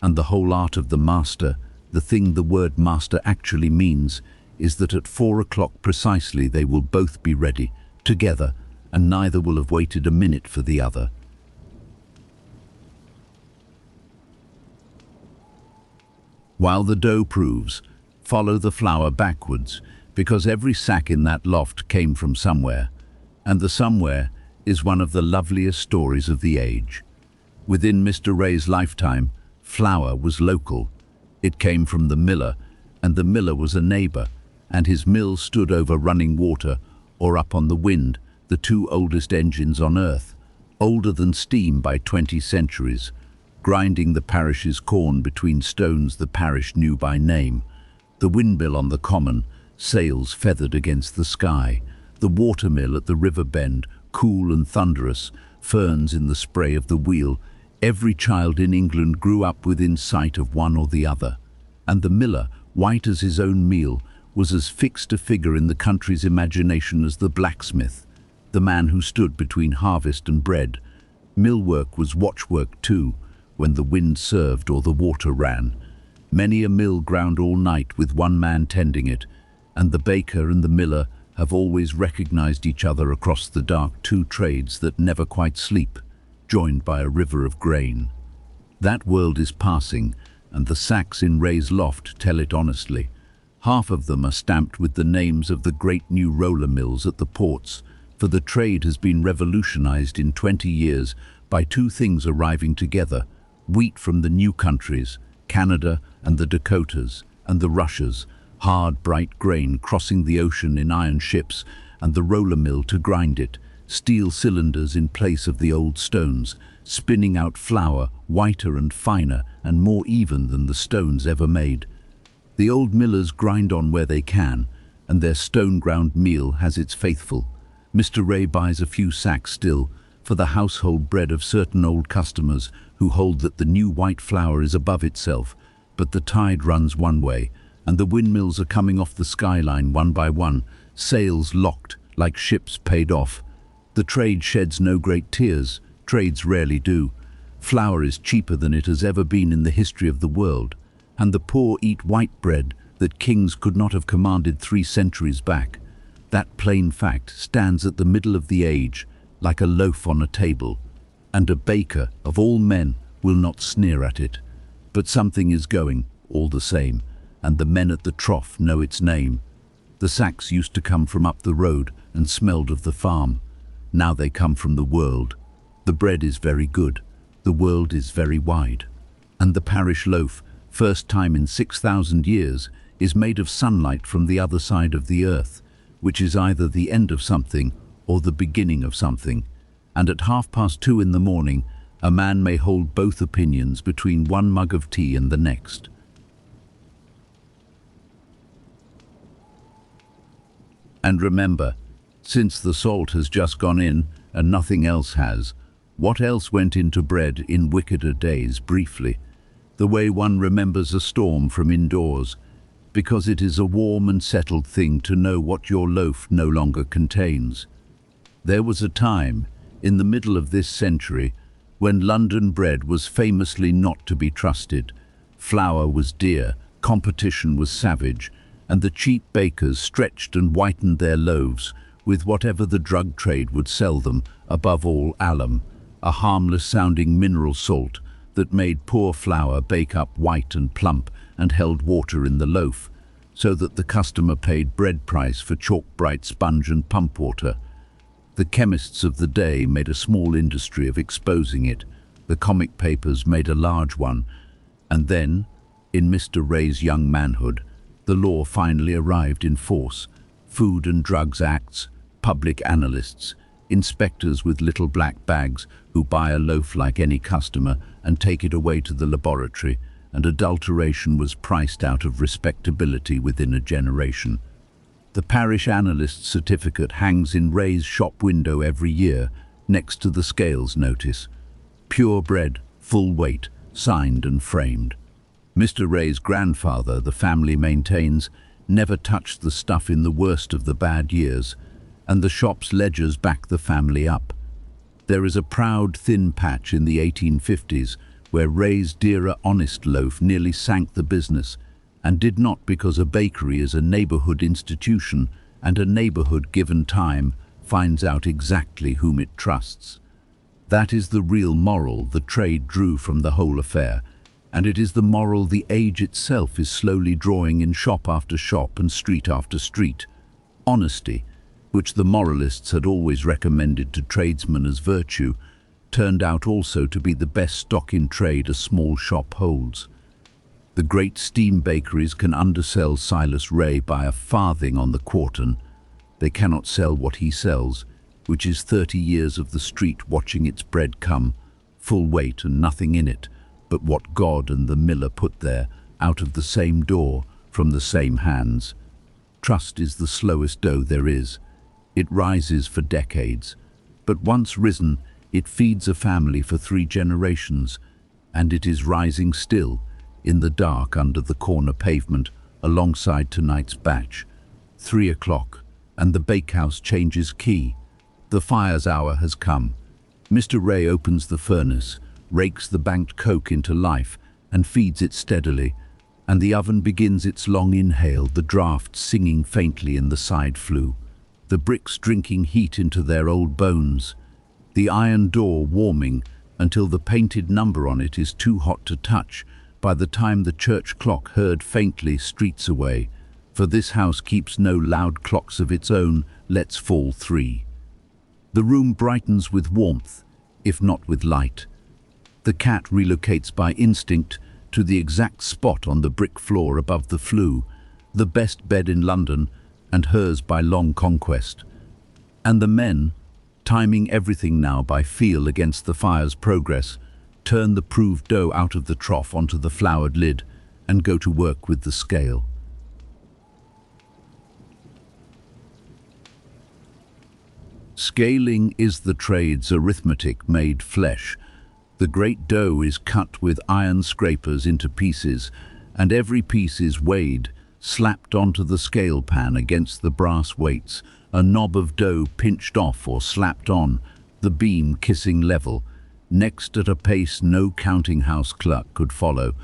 And the whole art of the master, the thing the word master actually means, is that at 4 o'clock precisely they will both be ready, together, and neither will have waited a minute for the other. While the dough proves, follow the flour backwards, because every sack in that loft came from somewhere, and the somewhere is one of the loveliest stories of the age. Within Mr. Ray's lifetime, flour was local. It came from the miller, and the miller was a neighbour, and his mill stood over running water or up on the wind, the two oldest engines on earth, older than steam by 20 centuries, grinding the parish's corn between stones the parish knew by name. The windmill on the common, sails feathered against the sky, the watermill at the river bend, cool and thunderous, ferns in the spray of the wheel. Every child in England grew up within sight of one or the other, and the miller, white as his own meal, was as fixed a figure in the country's imagination as the blacksmith, the man who stood between harvest and bread. Millwork was watchwork too, when the wind served or the water ran. Many a mill ground all night with one man tending it, and the baker and the miller have always recognized each other across the dark two trades that never quite sleep, joined by a river of grain. That world is passing, and the sacks in Ray's loft tell it honestly. Half of them are stamped with the names of the great new roller mills at the ports, for the trade has been revolutionized in 20 years by two things arriving together: wheat from the new countries, Canada and the Dakotas, and the Russias, hard, bright grain crossing the ocean in iron ships, and the roller mill to grind it, steel cylinders in place of the old stones, spinning out flour whiter and finer and more even than the stones ever made. The old millers grind on where they can, and their stone-ground meal has its faithful. Mr. Ray buys a few sacks still, for the household bread of certain old customers who hold that the new white flour is above itself, but the tide runs one way, and the windmills are coming off the skyline one by one, sails locked like ships paid off. The trade sheds no great tears, trades rarely do. Flour is cheaper than it has ever been in the history of the world, and the poor eat white bread that kings could not have commanded 3 centuries back. That plain fact stands at the middle of the age, like a loaf on a table, and a baker, of all men, will not sneer at it. But something is going, all the same, and the men at the trough know its name. The sacks used to come from up the road and smelled of the farm. Now they come from the world. The bread is very good, the world is very wide. And the parish loaf, first time in 6,000 years, is made of sunlight from the other side of the earth, which is either the end of something or the beginning of something. And at 2:30 in the morning, a man may hold both opinions between one mug of tea and the next. And remember, since the salt has just gone in and nothing else has, what else went into bread in wickeder days briefly? The way one remembers a storm from indoors, because it is a warm and settled thing to know what your loaf no longer contains. There was a time, in the middle of this century, when London bread was famously not to be trusted. Flour was dear, competition was savage, and the cheap bakers stretched and whitened their loaves with whatever the drug trade would sell them, above all alum, a harmless-sounding mineral salt that made poor flour bake up white and plump and held water in the loaf, so that the customer paid bread price for chalk-bright sponge and pump water. The chemists of the day made a small industry of exposing it. The comic papers made a large one. And then, in Mr. Ray's young manhood, the law finally arrived in force. Food and Drugs Acts, public analysts, inspectors with little black bags who buy a loaf like any customer and take it away to the laboratory, and adulteration was priced out of respectability within a generation. The parish analyst's certificate hangs in Ray's shop window every year, next to the scales notice. Pure bread, full weight, signed and framed. Mr. Ray's grandfather, the family maintains, never touched the stuff in the worst of the bad years, and the shop's ledgers back the family up. There is a proud thin patch in the 1850s where Ray's dearer Honest Loaf nearly sank the business, and did not, because a bakery is a neighborhood institution, and a neighborhood, given time, finds out exactly whom it trusts. That is the real moral the trade drew from the whole affair, and it is the moral the age itself is slowly drawing in shop after shop and street after street. Honesty, which the moralists had always recommended to tradesmen as virtue, turned out also to be the best stock in trade a small shop holds. The great steam bakeries can undersell Silas Ray by a farthing on the quartern. They cannot sell what he sells, which is 30 years of the street watching its bread come, full weight and nothing in it, but what God and the miller put there, out of the same door, from the same hands. Trust is the slowest dough there is. It rises for decades, but once risen, it feeds a family for 3 generations, and it is rising still, in the dark under the corner pavement, alongside tonight's batch. 3 o'clock, and the bakehouse changes key. The fire's hour has come. Mr. Ray opens the furnace, rakes the banked coke into life, and feeds it steadily, and the oven begins its long inhale, the draught singing faintly in the side flue, the bricks drinking heat into their old bones, the iron door warming until the painted number on it is too hot to touch by the time the church clock heard faintly streets away, for this house keeps no loud clocks of its own, lets fall 3. The room brightens with warmth, if not with light. The cat relocates by instinct to the exact spot on the brick floor above the flue, the best bed in London, and hers by long conquest. And the men, timing everything now by feel against the fire's progress, turn the proved dough out of the trough onto the floured lid and go to work with the scale. Scaling is the trade's arithmetic made flesh. The great dough is cut with iron scrapers into pieces, and every piece is weighed, slapped onto the scale pan against the brass weights, a knob of dough pinched off or slapped on, the beam kissing level, next at a pace no counting-house clerk could follow,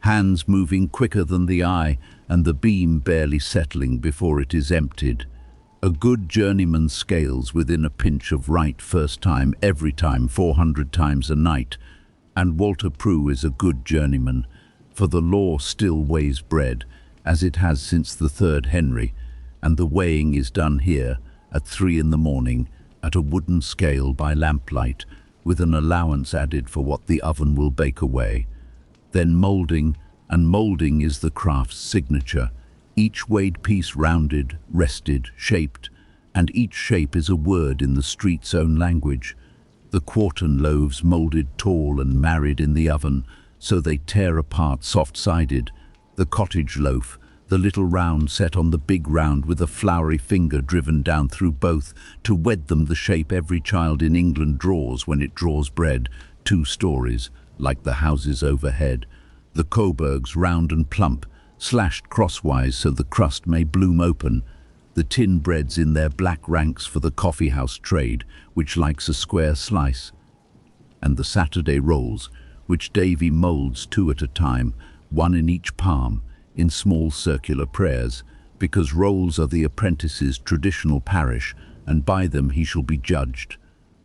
hands moving quicker than the eye, and the beam barely settling before it is emptied. A good journeyman scales within a pinch of right first time, every time, 400 times a night, and Walter Prue is a good journeyman, for the law still weighs bread, as it has since the 3rd Henry, and the weighing is done here at 3 in the morning at a wooden scale by lamplight, with an allowance added for what the oven will bake away. Then moulding, and moulding is the craft's signature, each weighed piece rounded, rested, shaped, and each shape is a word in the street's own language. The quartern loaves moulded tall and married in the oven, so they tear apart soft-sided. The cottage loaf, the little round set on the big round with a floury finger driven down through both to wed them the shape every child in England draws when it draws bread, 2 stories, like the houses overhead. The coburgs round and plump, slashed crosswise so the crust may bloom open. The tin breads in their black ranks for the coffee-house trade, which likes a square slice. And the Saturday rolls, which Davy moulds 2 at a time, 1 in each palm, in small circular prayers, because rolls are the apprentice's traditional parish, and by them he shall be judged.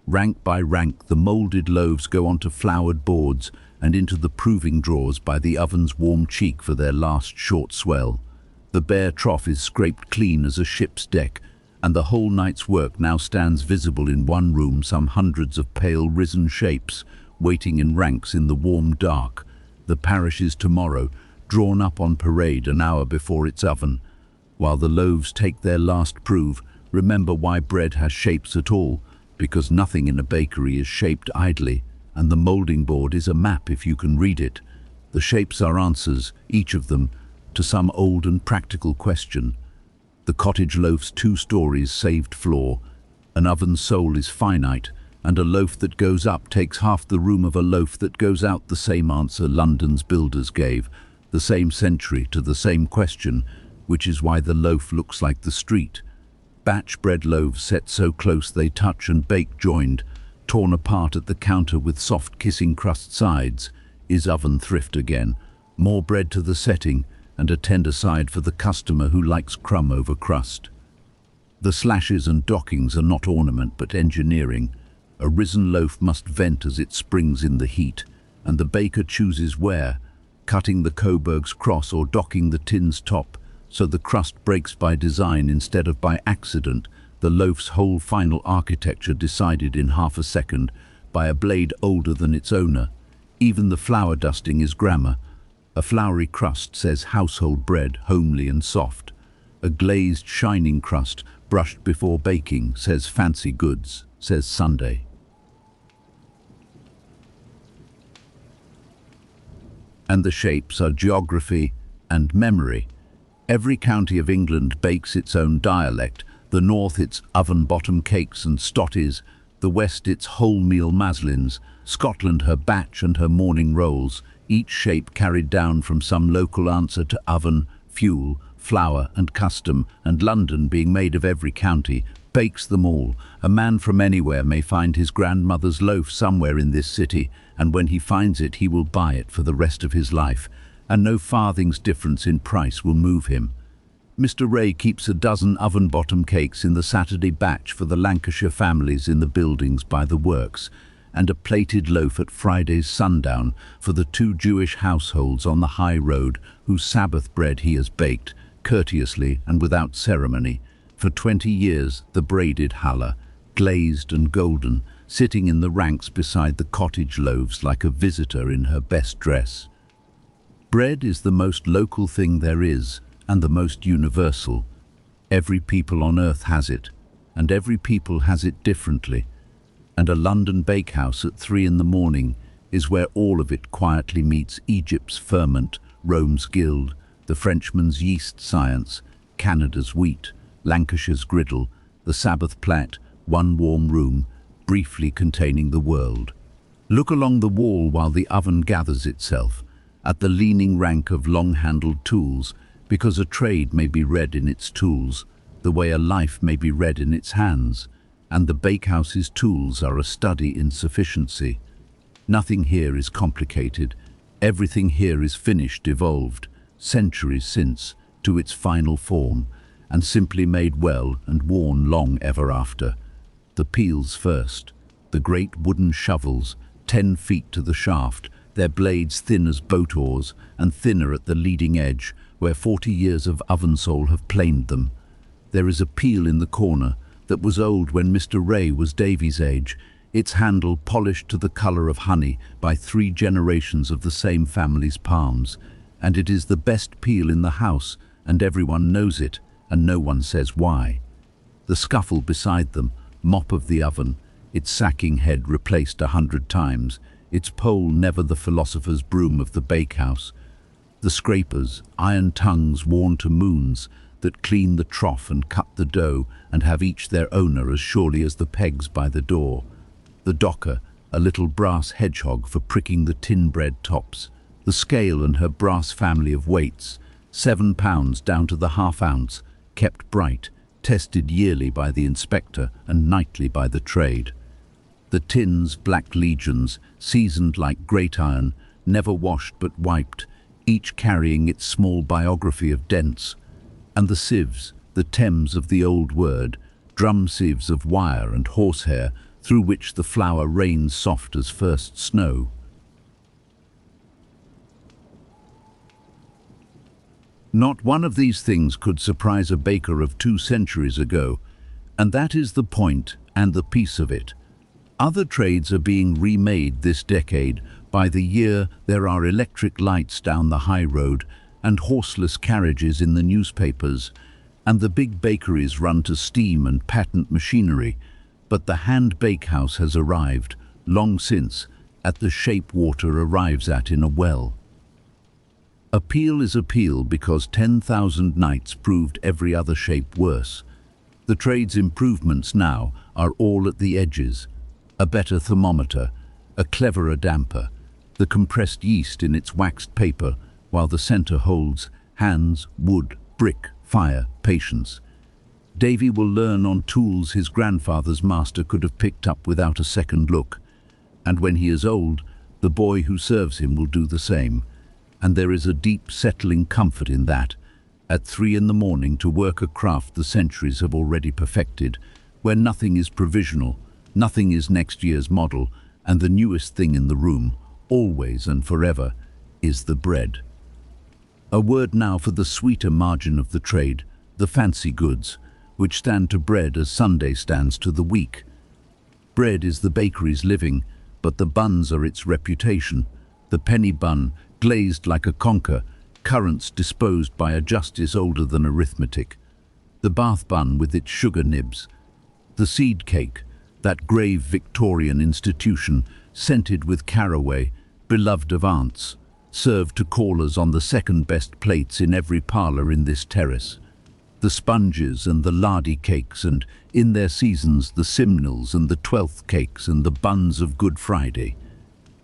Rank by rank the moulded loaves go onto floured boards and into the proving drawers by the oven's warm cheek for their last short swell. The bare trough is scraped clean as a ship's deck, and the whole night's work now stands visible in one room, some hundreds of pale risen shapes, waiting in ranks in the warm dark. The parish is tomorrow, drawn up on parade an hour before its oven. While the loaves take their last prove, remember why bread has shapes at all, because nothing in a bakery is shaped idly, and the moulding board is a map if you can read it. The shapes are answers, each of them, to some old and practical question. The cottage loaf's 2 stories saved floor. An oven's soul is finite, and a loaf that goes up takes half the room of a loaf that goes out. The same answer London's builders gave, the same century to the same question, which is why the loaf looks like the street. Batch bread loaves set so close they touch and bake joined, torn apart at the counter with soft kissing crust sides, is oven thrift again. More bread to the setting, and a tender side for the customer who likes crumb over crust. The slashes and dockings are not ornament but engineering. A risen loaf must vent as it springs in the heat, and the baker chooses where, cutting the coburg's cross or docking the tin's top, so the crust breaks by design instead of by accident, the loaf's whole final architecture decided in half a second by a blade older than its owner. Even the flour dusting is grammar. A floury crust says household bread, homely and soft. A glazed, shining crust, brushed before baking, says fancy goods, says Sunday. And the shapes are geography and memory. Every county of England bakes its own dialect, the north its oven-bottom cakes and stotties, the west its wholemeal maslins, Scotland her batch and her morning rolls, each shape carried down from some local answer to oven, fuel, flour and custom, and London, being made of every county, bakes them all. A man from anywhere may find his grandmother's loaf somewhere in this city, and when he finds it he will buy it for the rest of his life, and no farthing's difference in price will move him. Mr. Ray keeps a dozen oven-bottom cakes in the Saturday batch for the Lancashire families in the buildings by the works, and a plated loaf at Friday's sundown for the 2 Jewish households on the high road whose Sabbath bread he has baked, courteously and without ceremony, for 20 years, the braided challah, glazed and golden, sitting in the ranks beside the cottage loaves like a visitor in her best dress. Bread is the most local thing there is, and the most universal. Every people on earth has it, and every people has it differently. And a London bakehouse at 3 in the morning is where all of it quietly meets Egypt's ferment, Rome's guild, the Frenchman's yeast science, Canada's wheat, Lancashire's griddle, the Sabbath plat, one warm room, briefly containing the world. Look along the wall while the oven gathers itself, at the leaning rank of long-handled tools, because a trade may be read in its tools, the way a life may be read in its hands, and the bakehouse's tools are a study in sufficiency. Nothing here is complicated. Everything here is finished, evolved, centuries since, to its final form, and simply made well and worn long ever after. The peels first, the great wooden shovels, 10 feet to the shaft, their blades thin as boat oars and thinner at the leading edge, where 40 years of oven soul have planed them. There is a peel in the corner that was old when Mr. Ray was Davy's age, its handle polished to the colour of honey by 3 generations of the same family's palms, and it is the best peel in the house, and everyone knows it, and no one says why. The scuffle beside them, mop of the oven, its sacking head replaced 100 times, its pole never the philosopher's broom of the bakehouse. The scrapers, iron tongues worn to moons, that clean the trough and cut the dough and have each their owner as surely as the pegs by the door. The docker, a little brass hedgehog for pricking the tin bread tops. The scale and her brass family of weights, 7 pounds down to the half-ounce, kept bright, tested yearly by the inspector and nightly by the trade. The tins, black legions, seasoned like great iron, never washed but wiped, each carrying its small biography of dents. And the sieves, the Thames of the old word, drum sieves of wire and horsehair through which the flour rains soft as first snow. Not one of these things could surprise a baker of 2 centuries ago, and that is the point and the piece of it. Other trades are being remade this decade. By the year there are electric lights down the high road and horseless carriages in the newspapers, and the big bakeries run to steam and patent machinery. But the hand bakehouse has arrived, long since, at the shape water arrives at in a well. Appeal is appeal because 10,000 nights proved every other shape worse. The trade's improvements now are all at the edges. A better thermometer, a cleverer damper, the compressed yeast in its waxed paper, while the centre holds hands, wood, brick, fire, patience. Davy will learn on tools his grandfather's master could have picked up without a second look. And when he is old, the boy who serves him will do the same. And there is a deep settling comfort in that, at 3 in the morning to work a craft the centuries have already perfected, where nothing is provisional, nothing is next year's model, and the newest thing in the room, always and forever, is the bread. A word now for the sweeter margin of the trade, the fancy goods, which stand to bread as Sunday stands to the week. Bread is the bakery's living, but the buns are its reputation. The penny bun, glazed like a conker, currants disposed by a justice older than arithmetic. The Bath bun with its sugar nibs. The seed cake, that grave Victorian institution, scented with caraway, beloved of aunts, served to callers on the second-best plates in every parlour in this terrace. The sponges and the lardy cakes, and, in their seasons, the simnels and the 12th cakes and the buns of Good Friday.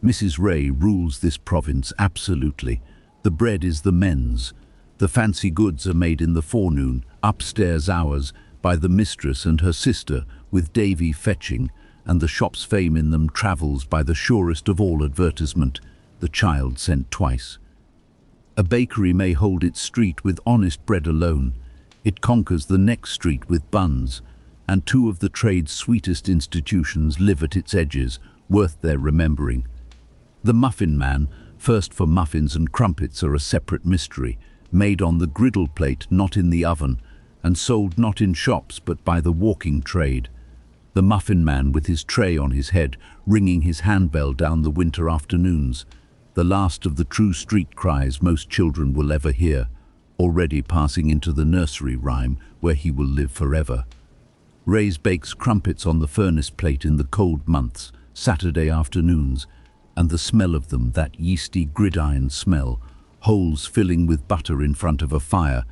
Mrs. Ray rules this province absolutely. The bread is the men's. The fancy goods are made in the forenoon, upstairs hours, by the mistress and her sister, with Davy fetching, and the shop's fame in them travels by the surest of all advertisement, the child sent twice. A bakery may hold its street with honest bread alone. It conquers the next street with buns, and 2 of the trade's sweetest institutions live at its edges, worth their remembering. The muffin man, first for muffins and crumpets, are a separate mystery, made on the griddle plate, not in the oven, and sold not in shops but by the walking trade. The muffin man with his tray on his head, ringing his handbell down the winter afternoons, the last of the true street cries most children will ever hear, already passing into the nursery rhyme where he will live forever. Ray's bakes crumpets on the furnace plate in the cold months, Saturday afternoons, and the smell of them, that yeasty gridiron smell, holes filling with butter in front of a fire,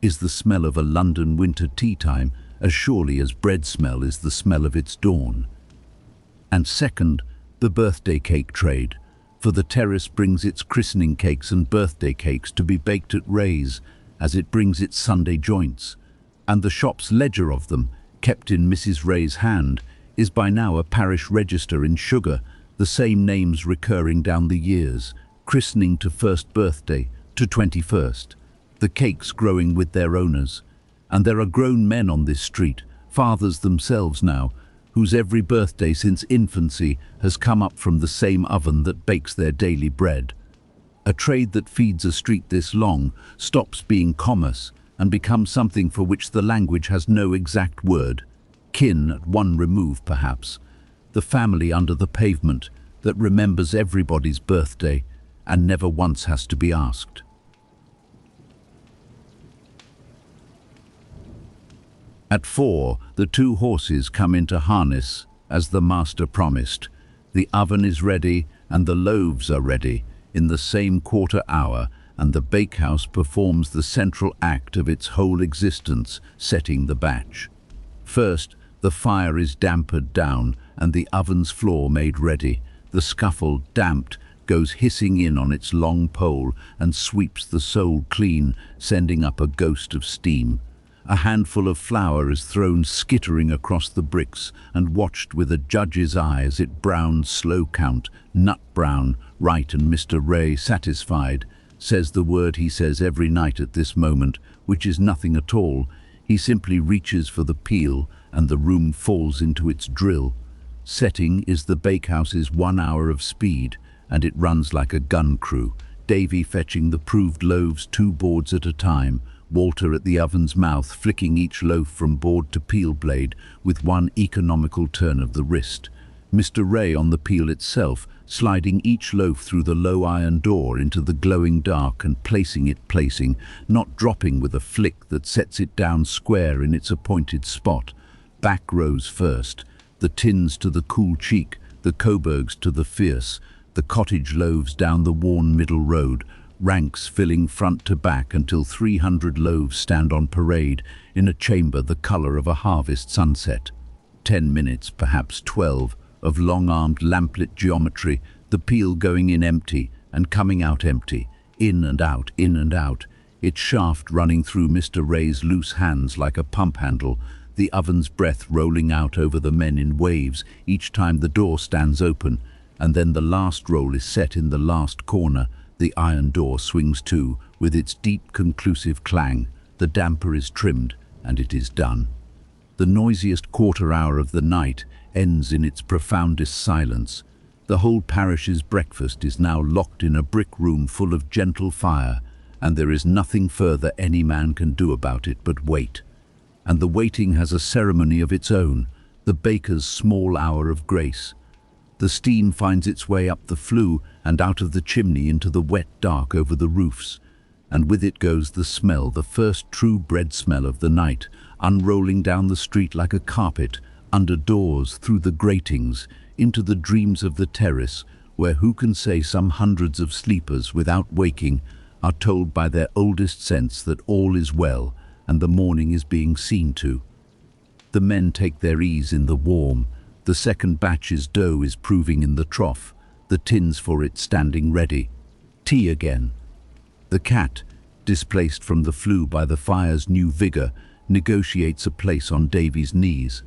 is the smell of a London winter tea time as surely as bread smell is the smell of its dawn. And second, the birthday cake trade, for the terrace brings its christening cakes and birthday cakes to be baked at Ray's, as it brings its Sunday joints, and the shop's ledger of them, kept in Mrs. Ray's hand, is by now a parish register in sugar, the same names recurring down the years, christening to first birthday, to 21st, the cakes growing with their owners. And there are grown men on this street, fathers themselves now, whose every birthday since infancy has come up from the same oven that bakes their daily bread. A trade that feeds a street this long stops being commerce and becomes something for which the language has no exact word, kin at one remove perhaps, the family under the pavement that remembers everybody's birthday and never once has to be asked. At 4, the 2 horses come into harness, as the master promised. The oven is ready and the loaves are ready in the same quarter hour, and the bakehouse performs the central act of its whole existence, setting the batch. First, the fire is dampered down and the oven's floor made ready. The scuffle, damped, goes hissing in on its long pole and sweeps the sole clean, sending up a ghost of steam. A handful of flour is thrown skittering across the bricks and watched with a judge's eye as it browns slow count, nut brown, right, and Mr. Ray, satisfied, says the word he says every night at this moment, which is nothing at all. He simply reaches for the peel and the room falls into its drill. Setting is the bakehouse's 1 hour of speed, and it runs like a gun crew. Davy fetching the proved loaves 2 boards at a time, Walter at the oven's mouth flicking each loaf from board to peel blade with one economical turn of the wrist. Mr. Ray on the peel itself, sliding each loaf through the low iron door into the glowing dark and placing, not dropping with a flick that sets it down square in its appointed spot. Back rows first, the tins to the cool cheek, the coburgs to the fierce, the cottage loaves down the worn middle road, ranks filling front to back until 300 loaves stand on parade in a chamber the colour of a harvest sunset. 10 minutes, perhaps 12, of long-armed lamplight geometry, the peel going in empty and coming out empty, in and out, its shaft running through Mr. Ray's loose hands like a pump handle, the oven's breath rolling out over the men in waves each time the door stands open, and then the last roll is set in the last corner, the iron door swings to with its deep conclusive clang, the damper is trimmed, and it is done. The noisiest quarter hour of the night ends in its profoundest silence. The whole parish's breakfast is now locked in a brick room full of gentle fire, and there is nothing further any man can do about it but wait. And the waiting has a ceremony of its own, the baker's small hour of grace. The steam finds its way up the flue and out of the chimney into the wet dark over the roofs, and with it goes the smell, the first true bread smell of the night, unrolling down the street like a carpet, under doors, through the gratings, into the dreams of the terrace, where who can say some hundreds of sleepers, without waking, are told by their oldest sense that all is well, and the morning is being seen to. The men take their ease in the warm. The second batch's dough is proving in the trough, the tins for it standing ready. Tea again. The cat, displaced from the flue by the fire's new vigour, negotiates a place on Davy's knees.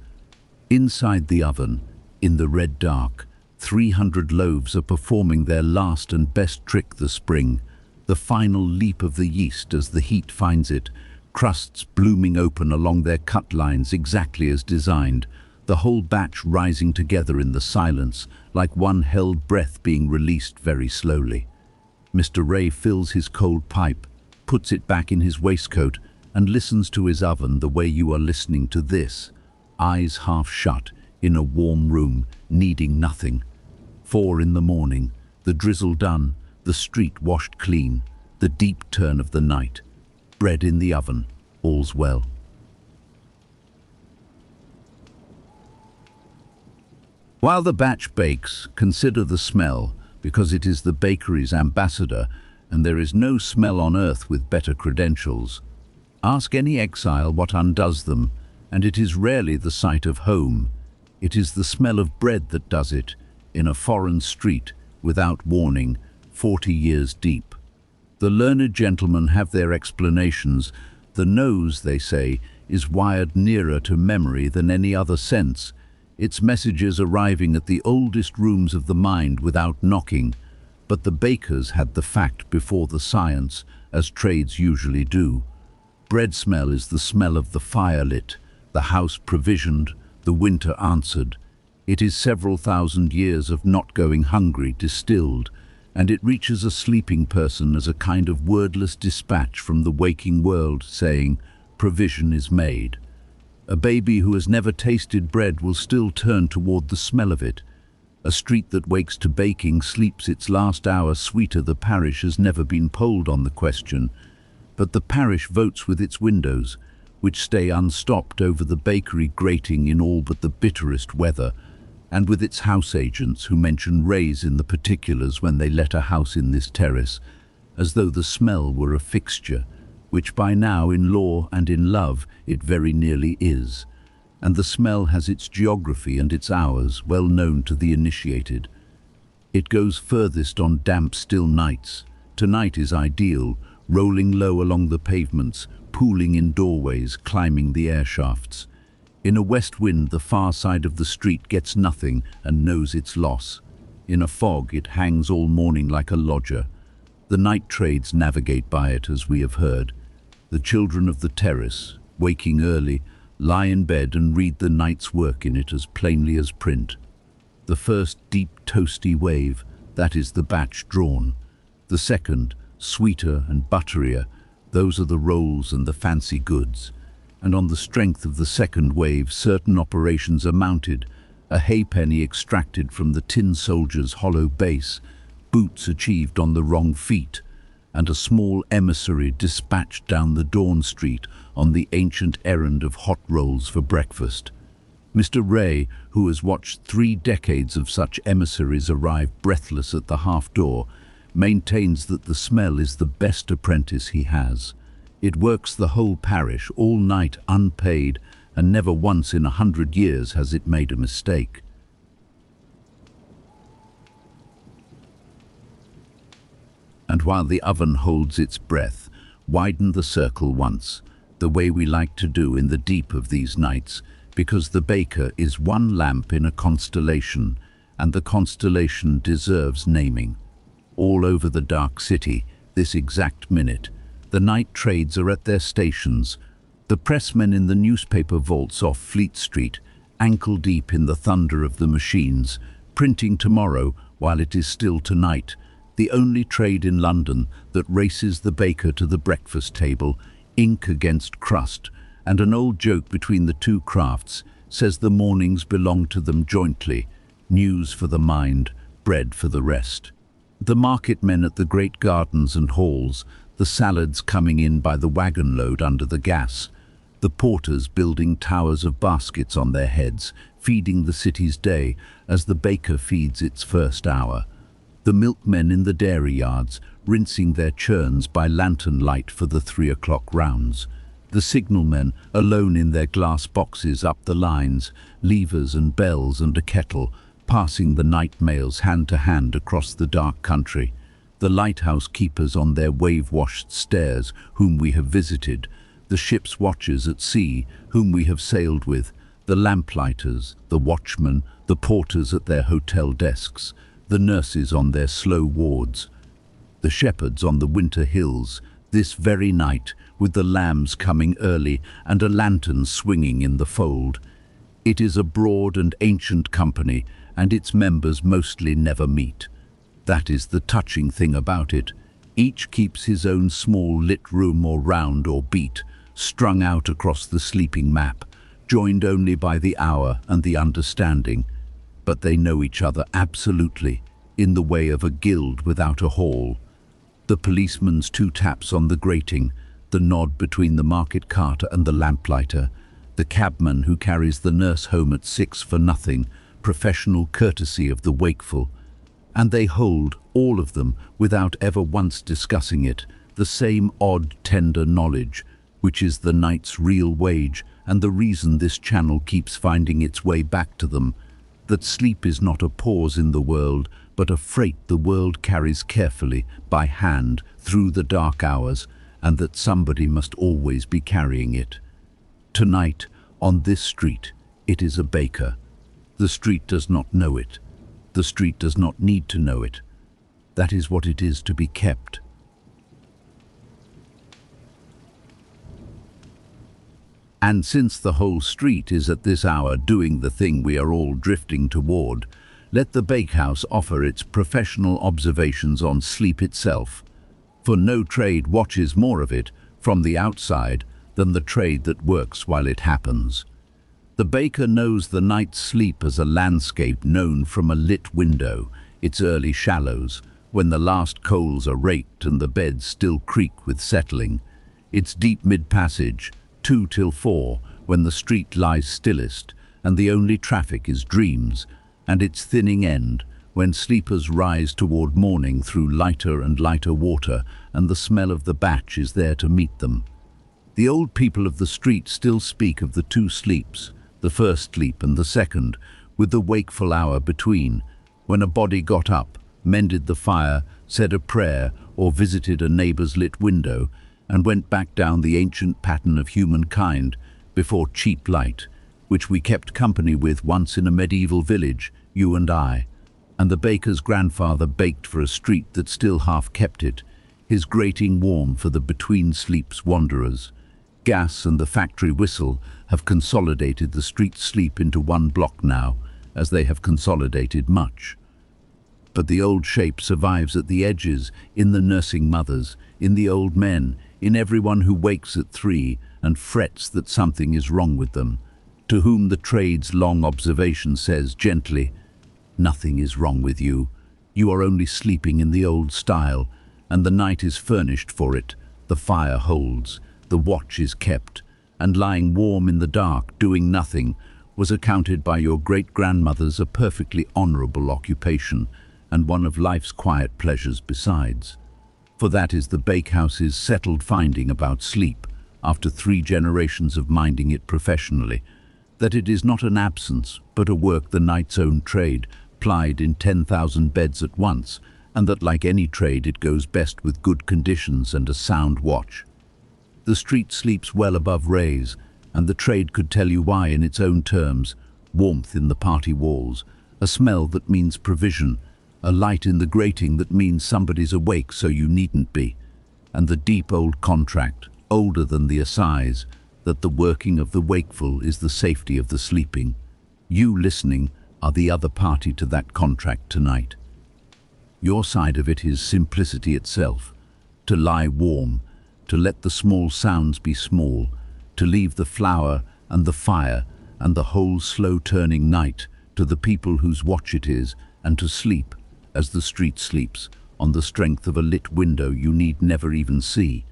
Inside the oven, in the red dark, 300 loaves are performing their last and best trick the spring, the final leap of the yeast as the heat finds it, crusts blooming open along their cut lines exactly as designed, the whole batch rising together in the silence, like one held breath being released very slowly. Mr. Ray fills his cold pipe, puts it back in his waistcoat, and listens to his oven the way you are listening to this, eyes half shut, in a warm room, needing nothing. 4 in the morning, the drizzle done, the street washed clean, the deep turn of the night. Bread in the oven, all's well. While the batch bakes, consider the smell, because it is the bakery's ambassador, and there is no smell on earth with better credentials. Ask any exile what undoes them, and it is rarely the sight of home. It is the smell of bread that does it, in a foreign street, without warning, 40 years deep. The learned gentlemen have their explanations. The nose, they say, is wired nearer to memory than any other sense, its messages arriving at the oldest rooms of the mind without knocking. But the bakers had the fact before the science, as trades usually do. Bread smell is the smell of the fire lit, the house provisioned, the winter answered. It is several thousand years of not going hungry distilled, and it reaches a sleeping person as a kind of wordless dispatch from the waking world saying, provision is made. A baby who has never tasted bread will still turn toward the smell of it. A street that wakes to baking sleeps its last hour sweeter. The parish has never been polled on the question, but the parish votes with its windows, which stay unstopped over the bakery grating in all but the bitterest weather, and with its house agents who mention rays in the particulars when they let a house in this terrace, as though the smell were a fixture, which by now in law and in love it very nearly is, and the smell has its geography and its hours well known to the initiated. It goes furthest on damp still nights. Tonight is ideal, rolling low along the pavements, pooling in doorways, climbing the air shafts. In a west wind, the far side of the street gets nothing and knows its loss. In a fog, it hangs all morning like a lodger. The night trades navigate by it, as we have heard. The children of the terrace, waking early, lie in bed and read the night's work in it as plainly as print. The first deep toasty wave, that is the batch drawn. The second, sweeter and butterier, those are the rolls and the fancy goods. And on the strength of the second wave, certain operations are mounted, a halfpenny extracted from the tin soldier's hollow base, boots achieved on the wrong feet, and a small emissary dispatched down the Dawn Street on the ancient errand of hot rolls for breakfast. Mr. Ray, who has watched 3 decades of such emissaries arrive breathless at the half-door, maintains that the smell is the best apprentice he has. It works the whole parish all night unpaid, and never once in 100 years has it made a mistake. And while the oven holds its breath, widen the circle once, the way we like to do in the deep of these nights, because the baker is one lamp in a constellation, and the constellation deserves naming. All over the dark city, this exact minute, the night trades are at their stations. The pressmen in the newspaper vaults off Fleet Street, ankle-deep in the thunder of the machines, printing tomorrow while it is still tonight, the only trade in London that races the baker to the breakfast table, ink against crust, and an old joke between the two crafts says the mornings belong to them jointly, news for the mind, bread for the rest. The market men at the great gardens and halls, the salads coming in by the wagon load under the gas, the porters building towers of baskets on their heads, feeding the city's day as the baker feeds its first hour. The milkmen in the dairy yards, rinsing their churns by lantern light for the 3 o'clock rounds. The signalmen, alone in their glass boxes up the lines, levers and bells and a kettle, passing the night mails hand to hand across the dark country. The lighthouse keepers on their wave-washed stairs, whom we have visited, the ship's watchers at sea, whom we have sailed with, the lamplighters, the watchmen, the porters at their hotel desks, the nurses on their slow wards, the shepherds on the winter hills, this very night, with the lambs coming early and a lantern swinging in the fold. It is a broad and ancient company, and its members mostly never meet. That is the touching thing about it. Each keeps his own small lit room or round or beat, strung out across the sleeping map, joined only by the hour and the understanding. But they know each other absolutely, in the way of a guild without a hall. The policeman's 2 taps on the grating, the nod between the market carter and the lamplighter, the cabman who carries the nurse home at 6 for nothing, professional courtesy of the wakeful. And they hold, all of them, without ever once discussing it, the same odd, tender knowledge, which is the night's real wage and the reason this channel keeps finding its way back to them, that sleep is not a pause in the world, but a freight the world carries carefully, by hand, through the dark hours, and that somebody must always be carrying it. Tonight, on this street, it is a baker. The street does not know it. The street does not need to know it. That is what it is to be kept. And since the whole street is at this hour doing the thing we are all drifting toward, let the bakehouse offer its professional observations on sleep itself, for no trade watches more of it from the outside than the trade that works while it happens. The baker knows the night's sleep as a landscape known from a lit window, its early shallows, when the last coals are raked and the beds still creak with settling, its deep mid-passage, 2 till 4, when the street lies stillest and the only traffic is dreams, and its thinning end, when sleepers rise toward morning through lighter and lighter water and the smell of the batch is there to meet them. The old people of the street still speak of the 2 sleeps, the first sleep and the second, with the wakeful hour between, when a body got up, mended the fire, said a prayer, or visited a neighbour's lit window, and went back down the ancient pattern of humankind before cheap light, which we kept company with once in a medieval village, you and I, and the baker's grandfather baked for a street that still half kept it. his grating warm for the between-sleeps wanderers. Gas and the factory whistle have consolidated the street sleep into one block now, as they have consolidated much. But the old shape survives at the edges, in the nursing mothers, in the old men, in everyone who wakes at 3 and frets that something is wrong with them, to whom the trade's long observation says gently, "Nothing is wrong with you. You are only sleeping in the old style, and the night is furnished for it, the fire holds, the watch is kept, and lying warm in the dark, doing nothing, was accounted by your great-grandmothers a perfectly honourable occupation, and one of life's quiet pleasures besides. For that is the bakehouse's settled finding about sleep, after 3 generations of minding it professionally, that it is not an absence, but a work the night's own trade, plied in 10,000 beds at once, and that like any trade it goes best with good conditions and a sound watch. The street sleeps well above rays, and the trade could tell you why in its own terms: warmth in the party walls, a smell that means provision, a light in the grating that means somebody's awake so you needn't be, and the deep old contract, older than the assize, that the working of the wakeful is the safety of the sleeping. You listening are the other party to that contract tonight. Your side of it is simplicity itself, to lie warm, to let the small sounds be small, to leave the flour and the fire and the whole slow-turning night to the people whose watch it is, and to sleep, as the street sleeps, on the strength of a lit window you need never even see.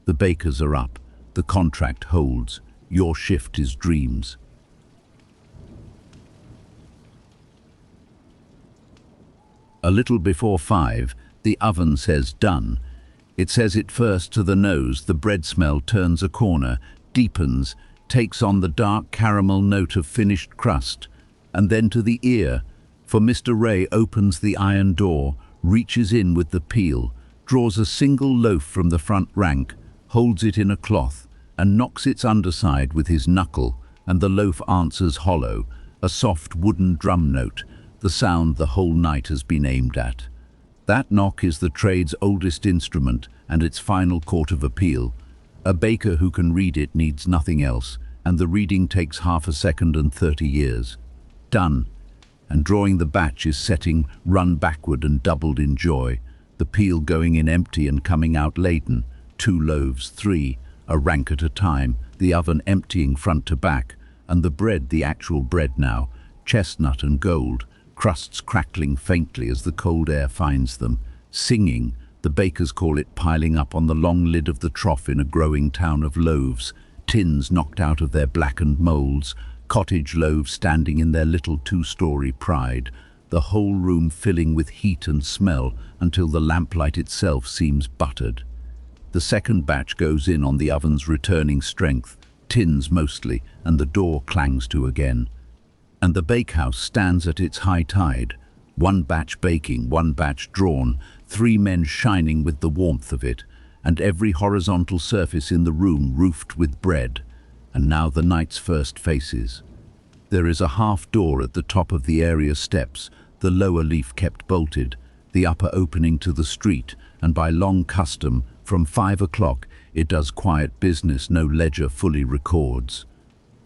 The bakers are up, the contract holds, your shift is dreams. A little before 5, the oven says done. It says it first to the nose. The bread smell turns a corner, deepens, takes on the dark caramel note of finished crust, and then to the ear, for Mr. Ray opens the iron door, reaches in with the peel, draws a single loaf from the front rank, holds it in a cloth, and knocks its underside with his knuckle, and the loaf answers hollow, a soft wooden drum note, the sound the whole night has been aimed at. That knock is the trade's oldest instrument and its final court of appeal. A baker who can read it needs nothing else, and the reading takes half a second and 30 years. Done. And drawing the batch is setting, run backward and doubled in joy, the peel going in empty and coming out laden, 2 loaves, 3, a rank at a time, the oven emptying front to back, and the bread the actual bread now, chestnut and gold, crusts crackling faintly as the cold air finds them, singing, the bakers call it, piling up on the long lid of the trough in a growing town of loaves, tins knocked out of their blackened moulds, cottage loaves standing in their little 2-story pride, the whole room filling with heat and smell until the lamplight itself seems buttered. The second batch goes in on the oven's returning strength, tins mostly, and the door clangs to again. And the bakehouse stands at its high tide, 1 batch baking, 1 batch drawn, 3 men shining with the warmth of it, and every horizontal surface in the room roofed with bread. And now the night's first faces. There is a half door at the top of the area steps, the lower leaf kept bolted, the upper opening to the street, and by long custom, from 5 o'clock, it does quiet business no ledger fully records.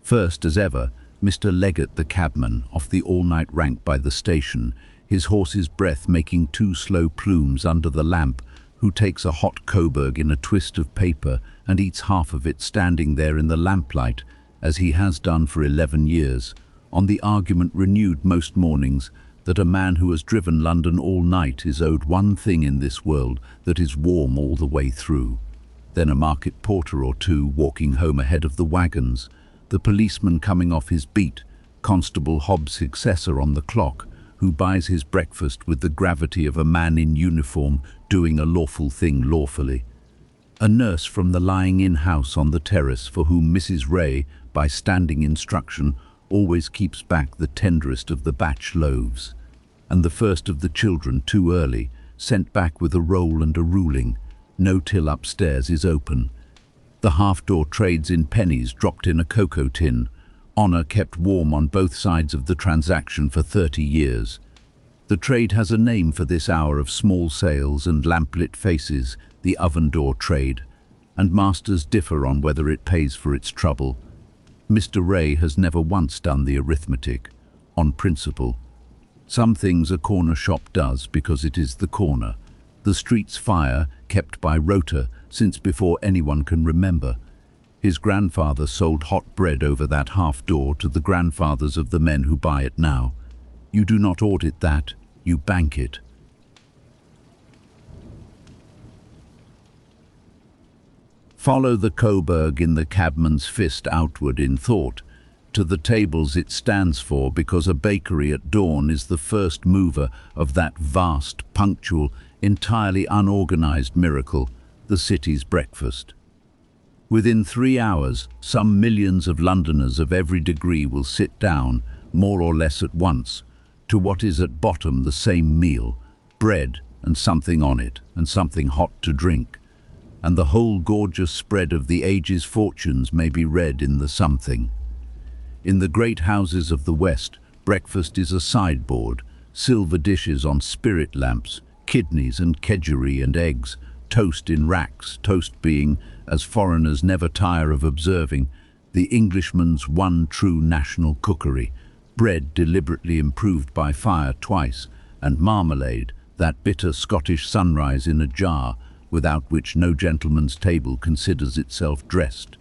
First as ever, Mr. Leggett the cabman, off the all-night rank by the station, his horse's breath making 2 slow plumes under the lamp, who takes a hot coburg in a twist of paper and eats half of it standing there in the lamplight, as he has done for 11 years, on the argument renewed most mornings that a man who has driven London all night is owed one thing in this world, that is warm all the way through. Then a market porter or 2 walking home ahead of the wagons, the policeman coming off his beat, Constable Hobbs' successor on the clock, who buys his breakfast with the gravity of a man in uniform doing a lawful thing lawfully. A nurse from the lying-in house on the terrace for whom Mrs. Ray, by standing instruction, always keeps back the tenderest of the batch loaves. And the first of the children, too early, sent back with a roll and a ruling. No till upstairs is open. The half-door trades in pennies dropped in a cocoa tin. Honour kept warm on both sides of the transaction for 30 years. The trade has a name for this hour of small sales and lamplit faces, the oven door trade, and masters differ on whether it pays for its trouble. Mr. Ray has never once done the arithmetic, on principle. Some things a corner shop does because it is the corner. The street's fire, kept by Rota since before anyone can remember. His grandfather sold hot bread over that half door to the grandfathers of the men who buy it now. You do not audit that, you bank it. Follow the coburg in the cabman's fist outward in thought, to the tables it stands for, because a bakery at dawn is the first mover of that vast, punctual, entirely unorganized miracle, the city's breakfast. Within 3 hours, some millions of Londoners of every degree will sit down, more or less at once, to what is at bottom the same meal, bread and something on it, and something hot to drink. And the whole gorgeous spread of the age's fortunes may be read in the something. In the great houses of the West, breakfast is a sideboard, silver dishes on spirit lamps, kidneys and kedgeree and eggs, toast in racks, toast being, as foreigners never tire of observing, the Englishman's one true national cookery, bread deliberately improved by fire twice, and marmalade, that bitter Scottish sunrise in a jar, without which no gentleman's table considers itself dressed.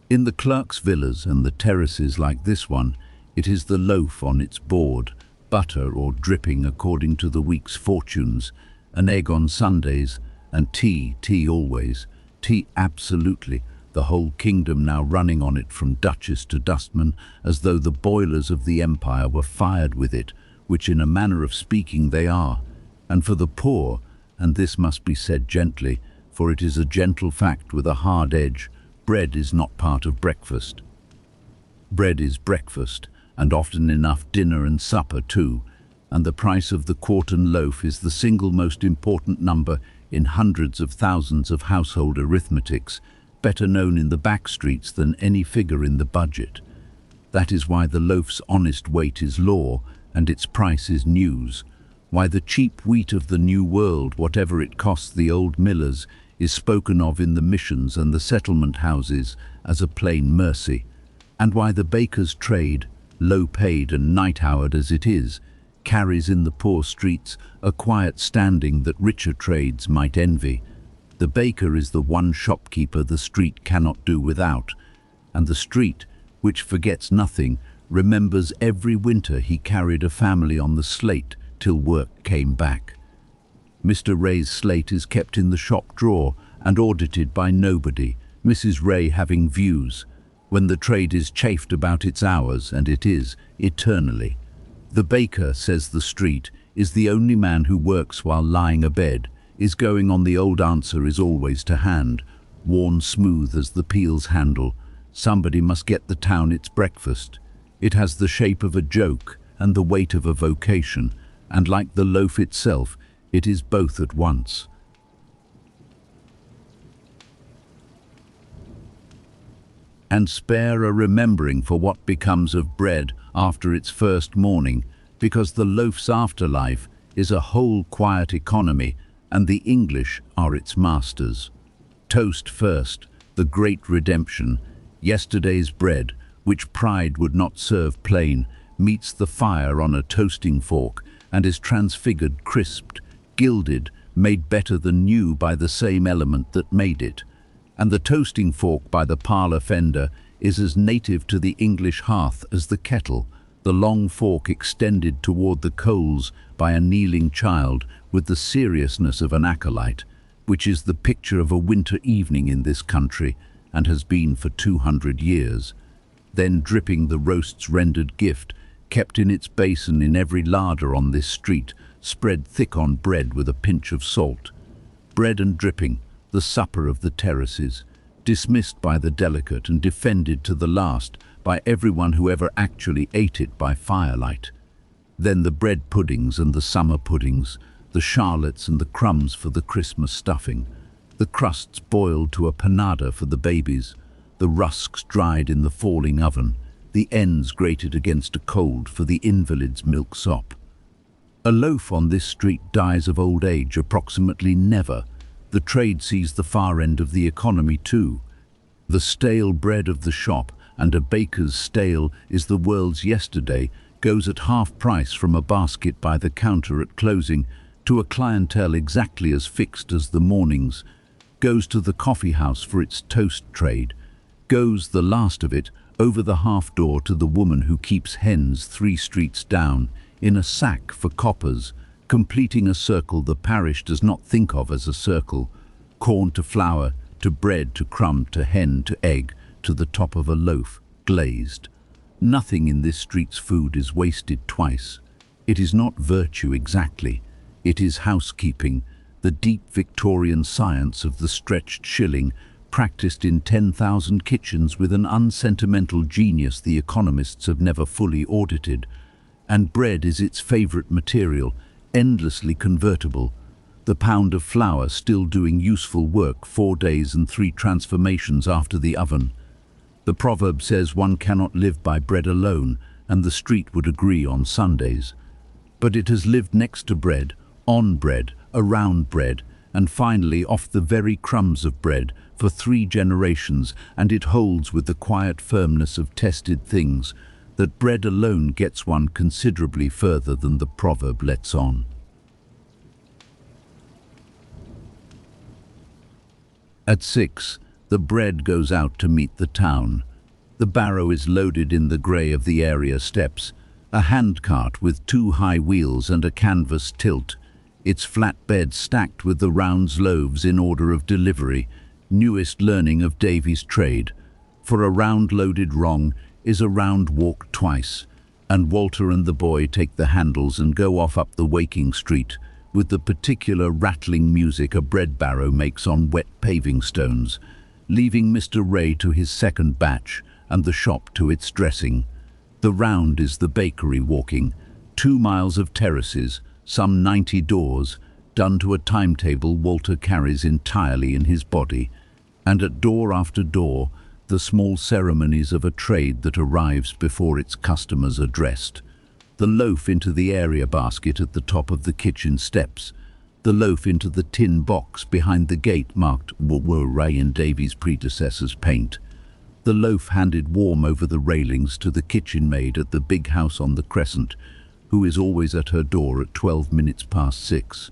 In the clerks' villas and the terraces like this one, it is the loaf on its board, butter or dripping according to the week's fortunes, an egg on Sundays, and tea always, tea absolutely, the whole kingdom now running on it from duchess to dustman, as though the boilers of the empire were fired with it, which in a manner of speaking they are. And for the poor, and this must be said gently, for it is a gentle fact with a hard edge, bread is not part of breakfast. Bread is breakfast, and often enough dinner and supper too, and the price of the quartern loaf is the single most important number in hundreds of thousands of household arithmetics, better known in the back streets than any figure in the budget. That is why the loaf's honest weight is law, and its price is news. Why the cheap wheat of the New World, whatever it costs the old millers, is spoken of in the missions and the settlement houses as a plain mercy, and why the baker's trade, low-paid and night-houred as it is, carries in the poor streets a quiet standing that richer trades might envy. The baker is the one shopkeeper the street cannot do without, and the street, which forgets nothing, remembers every winter he carried a family on the slate till work came back. Mr. Ray's slate is kept in the shop drawer and audited by nobody, Mrs. Ray having views. When the trade is chafed about its hours, and it is, eternally. The baker, says the street, is the only man who works while lying abed, is going on. The old answer is always to hand, worn smooth as the peel's handle. Somebody must get the town its breakfast. It has the shape of a joke and the weight of a vocation, and like the loaf itself, it is both at once. And spare a remembering for what becomes of bread after its first morning, because the loaf's afterlife is a whole quiet economy, and the English are its masters. Toast first, the great redemption. Yesterday's bread, which pride would not serve plain, meets the fire on a toasting fork, and is transfigured, crisped, gilded, made better than new by the same element that made it. And the toasting fork by the parlour fender is as native to the English hearth as the kettle, the long fork extended toward the coals by a kneeling child with the seriousness of an acolyte, which is the picture of a winter evening in this country, and has been for 200 years. Then dripping the roast's rendered gift, kept in its basin in every larder on this street, spread thick on bread with a pinch of salt. Bread and dripping, the supper of the terraces, dismissed by the delicate and defended to the last by everyone who ever actually ate it by firelight. Then the bread puddings and the summer puddings, the charlottes and the crumbs for the Christmas stuffing, the crusts boiled to a panada for the babies, the rusks dried in the falling oven, the ends grated against a cold for the invalid's milk-sop. A loaf on this street dies of old age approximately never, The trade sees the far end of the economy too. The stale bread of the shop, and a baker's stale is the world's yesterday, goes at half price from a basket by the counter at closing to a clientele exactly as fixed as the morning's, goes to the coffee house for its toast trade, goes, the last of it, over the half door to the woman who keeps hens 3 streets down, in a sack for coppers, completing a circle the parish does not think of as a circle, corn to flour, to bread, to crumb, to hen, to egg, to the top of a loaf, glazed. Nothing in this street's food is wasted twice. It is not virtue exactly. It is housekeeping, the deep Victorian science of the stretched shilling, practiced in 10,000 kitchens with an unsentimental genius the economists have never fully audited. And bread is its favourite material, endlessly convertible. The pound of flour still doing useful work 4 days and 3 transformations after the oven. The proverb says one cannot live by bread alone, and the street would agree on Sundays. But it has lived next to bread, on bread, around bread, and finally off the very crumbs of bread for 3 generations, and it holds with the quiet firmness of tested things that bread alone gets one considerably further than the proverb lets on. At 6, the bread goes out to meet the town. The barrow is loaded in the grey of the area steps, a handcart with 2 high wheels and a canvas tilt, its flatbed stacked with the rounds loaves in order of delivery, newest learning of Davy's trade. For a round loaded wrong is a round walked twice, and Walter and the boy take the handles and go off up the waking street, with the particular rattling music a bread barrow makes on wet paving stones, leaving Mr. Ray to his second batch and the shop to its dressing. The round is the bakery walking, 2 miles of terraces, some 90 doors, done to a timetable Walter carries entirely in his body, and at door after door, the small ceremonies of a trade that arrives before its customers are dressed. The loaf into the area basket at the top of the kitchen steps, the loaf into the tin box behind the gate marked Ray in Davy's predecessor's paint, the loaf handed warm over the railings to the kitchen maid at the big house on the Crescent, who is always at her door at 12 minutes past 6,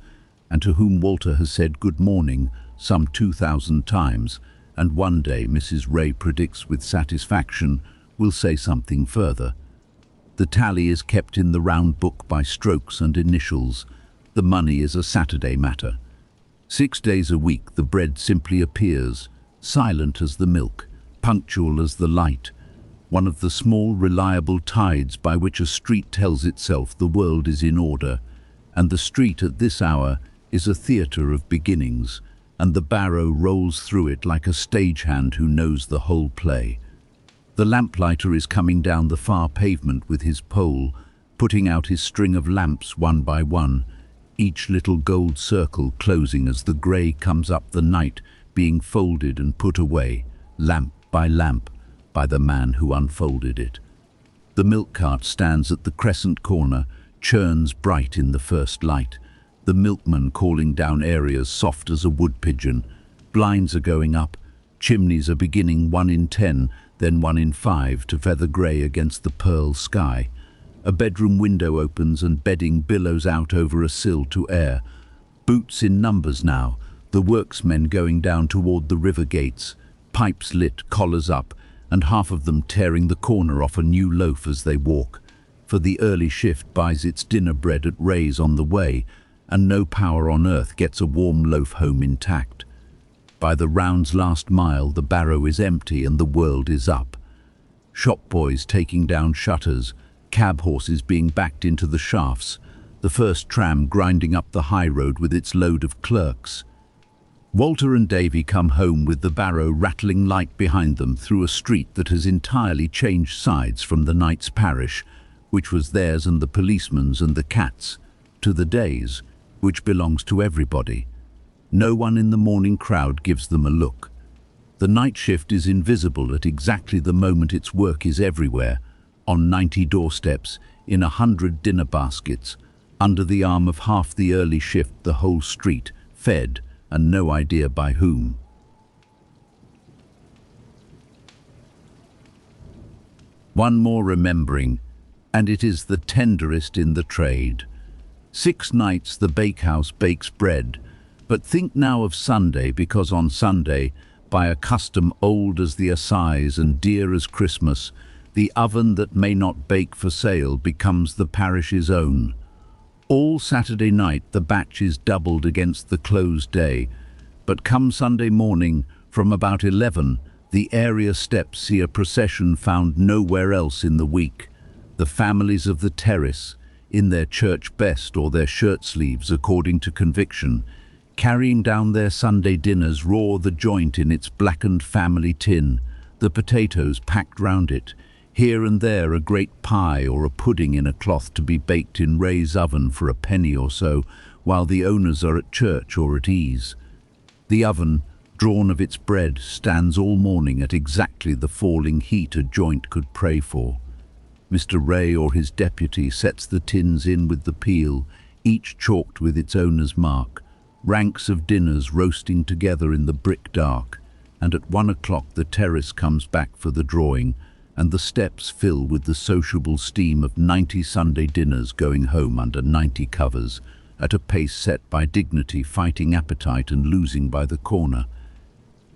and to whom Walter has said good morning some 2,000 times, and one day Mrs. Ray predicts with satisfaction will say something further. The tally is kept in the round book by strokes and initials. The money is a Saturday matter. 6 days a week the bread simply appears, silent as the milk, punctual as the light, one of the small reliable tides by which a street tells itself the world is in order, and the street at this hour is a theatre of beginnings, and the barrow rolls through it like a stagehand who knows the whole play. The lamplighter is coming down the far pavement with his pole, putting out his string of lamps one by one, each little gold circle closing as the grey comes up the night, being folded and put away, lamp by lamp, by the man who unfolded it. The milk cart stands at the Crescent corner, churns bright in the first light, the milkman calling down areas soft as a wood pigeon. Blinds are going up, chimneys are beginning 1 in 10, then 1 in 5 to feather grey against the pearl sky. A bedroom window opens and bedding billows out over a sill to air. Boots in numbers now, the worksmen going down toward the river gates, pipes lit, collars up, and half of them tearing the corner off a new loaf as they walk, for the early shift buys its dinner bread at Ray's on the way, and no power on earth gets a warm loaf home intact. By the round's last mile the barrow is empty and the world is up. Shop boys taking down shutters, cab horses being backed into the shafts, the first tram grinding up the high road with its load of clerks. Walter and Davy come home with the barrow rattling light behind them through a street that has entirely changed sides from the night's Parish, which was theirs and the policeman's and the cat's, to the day's, which belongs to everybody. No one in the morning crowd gives them a look. The night shift is invisible at exactly the moment its work is everywhere, on 90 doorsteps, in 100 dinner baskets, under the arm of half the early shift the whole street, fed, and no idea by whom. One more remembering, and it is the tenderest in the trade. 6 nights the bakehouse bakes bread, but think now of Sunday, because on Sunday, by a custom old as the assize and dear as Christmas, the oven that may not bake for sale becomes the parish's own. All Saturday night the batch is doubled against the closed day, but come Sunday morning, from about 11, the area steps see a procession found nowhere else in the week. The families of the terrace, in their church best or their shirt sleeves according to conviction, carrying down their Sunday dinners raw, the joint in its blackened family tin, the potatoes packed round it, here and there a great pie or a pudding in a cloth to be baked in Ray's oven for a penny or so, while the owners are at church or at ease. The oven, drawn of its bread, stands all morning at exactly the falling heat a joint could pray for. Mr. Ray or his deputy sets the tins in with the peel, each chalked with its owner's mark, ranks of dinners roasting together in the brick dark, and at 1 o'clock the terrace comes back for the drawing, and the steps fill with the sociable steam of 90 Sunday dinners going home under 90 covers, at a pace set by dignity, fighting appetite and losing by the corner.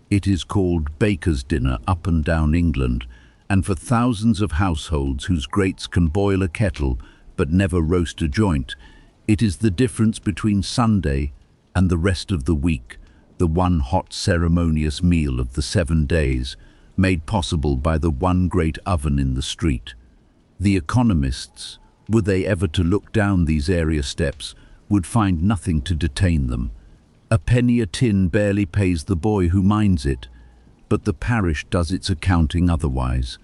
It is called baker's dinner up and down England, and for thousands of households whose grates can boil a kettle but never roast a joint, it is the difference between Sunday and the rest of the week, the one hot ceremonious meal of the 7 days, made possible by the one great oven in the street. The economists, were they ever to look down these area steps, would find nothing to detain them. A penny a tin barely pays the boy who minds it, but the parish does its accounting otherwise.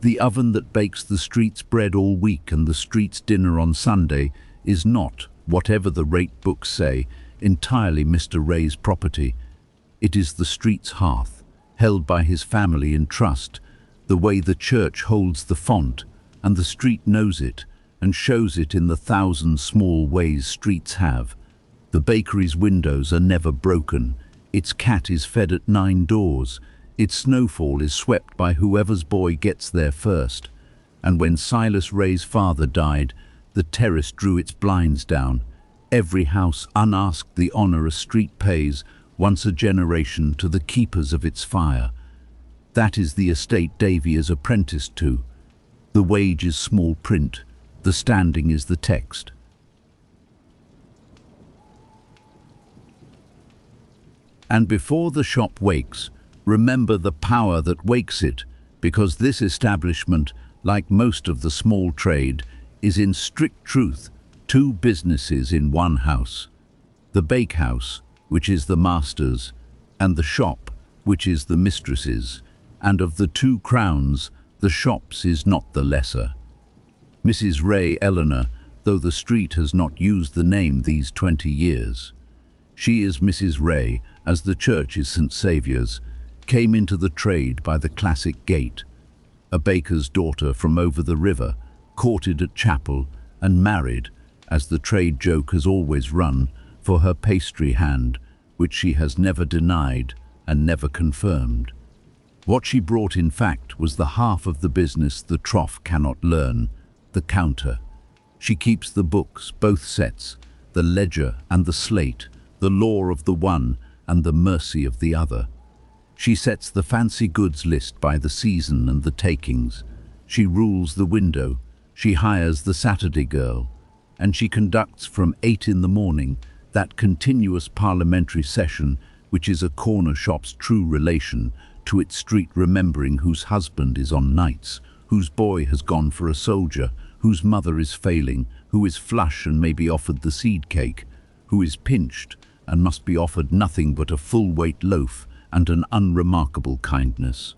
The oven that bakes the street's bread all week and the street's dinner on Sunday is not, whatever the rate books say, entirely Mr. Ray's property. It is the street's hearth, held by his family in trust, the way the church holds the font, and the street knows it and shows it in the 1,000 small ways streets have. The bakery's windows are never broken, its cat is fed at 9 doors, its snowfall is swept by whoever's boy gets there first. And when Silas Ray's father died, the terrace drew its blinds down. Every house unasked the honour a street pays once a generation to the keepers of its fire. That is the estate Davy is apprenticed to. The wage is small print, the standing is the text. And before the shop wakes, remember the power that wakes it, because this establishment, like most of the small trade, is in strict truth 2 businesses in one house. The bakehouse, which is the master's, and the shop, which is the mistress's, and of the 2 crowns, the shop's is not the lesser. Mrs. Ray Eleanor, though the street has not used the name these 20 years. She is Mrs. Ray, as the church is St. Saviour's, came into the trade by the classic gate. A baker's daughter from over the river, courted at chapel, and married, as the trade joke has always run, for her pastry hand, which she has never denied and never confirmed. What she brought in fact was the half of the business the trough cannot learn, the counter. She keeps the books, both sets, the ledger and the slate, the law of the one and the mercy of the other. She sets the fancy goods list by the season and the takings. She rules the window, she hires the Saturday girl, and she conducts from 8 in the morning that continuous parliamentary session which is a corner shop's true relation to its street, remembering whose husband is on nights, whose boy has gone for a soldier, whose mother is failing, who is flush and may be offered the seed cake, who is pinched and must be offered nothing but a full-weight loaf and an unremarkable kindness.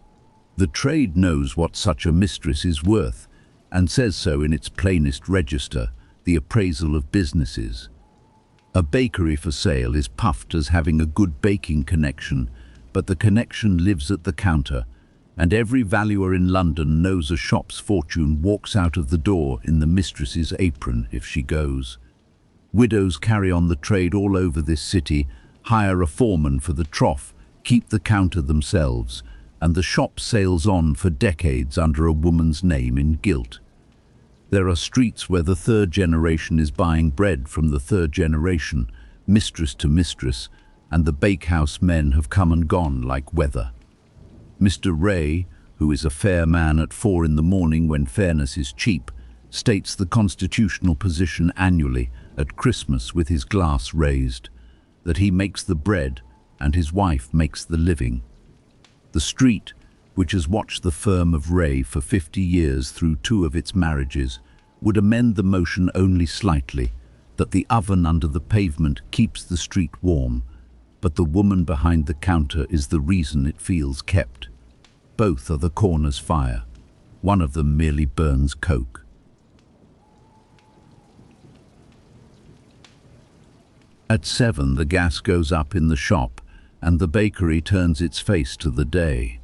The trade knows what such a mistress is worth, and says so in its plainest register, the appraisal of businesses. A bakery for sale is puffed as having a good baking connection, but the connection lives at the counter, and every valuer in London knows a shop's fortune walks out of the door in the mistress's apron if she goes. Widows carry on the trade all over this city, hire a foreman for the trough, keep the counter themselves, and the shop sails on for decades under a woman's name in gilt. There are streets where the third generation is buying bread from the third generation, mistress to mistress, and the bakehouse men have come and gone like weather. Mr. Ray, who is a fair man at 4 in the morning when fairness is cheap, states the constitutional position annually at Christmas with his glass raised, that he makes the bread and his wife makes the living. The street, which has watched the firm of Ray for 50 years through 2 of its marriages, would amend the motion only slightly, that the oven under the pavement keeps the street warm, but the woman behind the counter is the reason it feels kept. Both are the corner's fire. One of them merely burns coke. At 7, the gas goes up in the shop, and the bakery turns its face to the day.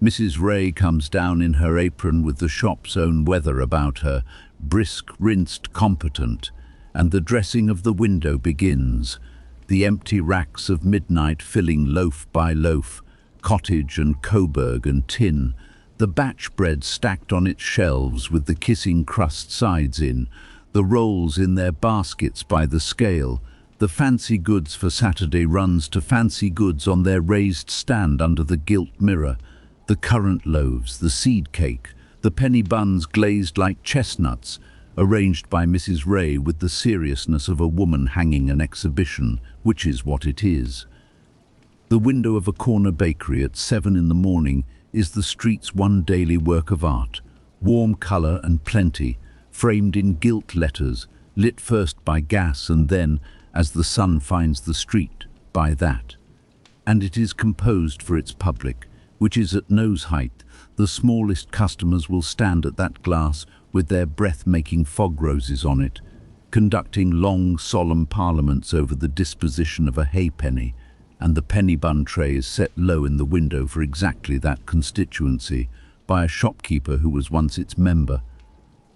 Mrs. Ray comes down in her apron with the shop's own weather about her, brisk, rinsed, competent, and the dressing of the window begins, the empty racks of midnight filling loaf by loaf, cottage and coburg and tin, the batch bread stacked on its shelves with the kissing crust sides in, the rolls in their baskets by the scale, the fancy goods for Saturday runs to fancy goods on their raised stand under the gilt mirror, the currant loaves, the seed cake, the penny buns glazed like chestnuts, arranged by Mrs. Ray with the seriousness of a woman hanging an exhibition, which is what it is. The window of a corner bakery at 7 in the morning is the street's one daily work of art, warm colour and plenty, framed in gilt letters, lit first by gas and then, as the sun finds the street, by that. And it is composed for its public, which is at nose height. The smallest customers will stand at that glass with their breath-making fog roses on it, conducting long, solemn parliaments over the disposition of a halfpenny, and the penny bun tray is set low in the window for exactly that constituency by a shopkeeper who was once its member.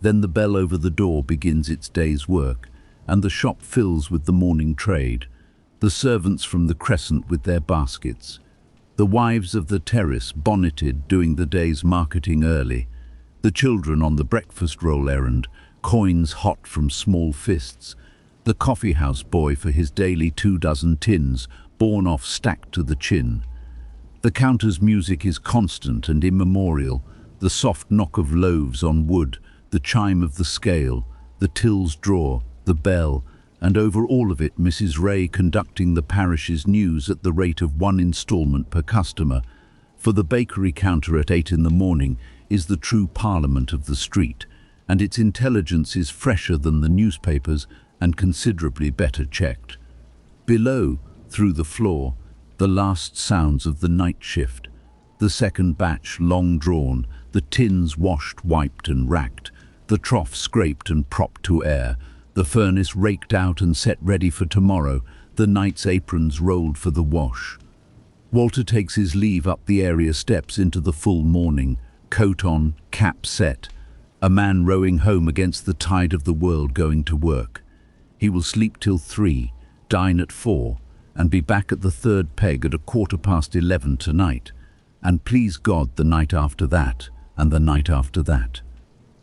Then the bell over the door begins its day's work, and the shop fills with the morning trade, the servants from the Crescent with their baskets, the wives of the terrace bonneted doing the day's marketing early, the children on the breakfast roll errand, coins hot from small fists, the coffee-house boy for his daily 24 tins, borne off stacked to the chin. The counter's music is constant and immemorial, the soft knock of loaves on wood, the chime of the scale, the till's drawer, the bell, and over all of it Mrs. Ray conducting the parish's news at the rate of 1 instalment per customer. For the bakery counter at 8 in the morning is the true parliament of the street, and its intelligence is fresher than the newspapers and considerably better checked. Below, through the floor, the last sounds of the night shift, the second batch long drawn, the tins washed, wiped and racked, the trough scraped and propped to air, the furnace raked out and set ready for tomorrow, the night's aprons rolled for the wash. Walter takes his leave up the area steps into the full morning, coat on, cap set, a man rowing home against the tide of the world going to work. He will sleep till 3, dine at 4, and be back at the third peg at 11:15 tonight, and please God the night after that, and the night after that.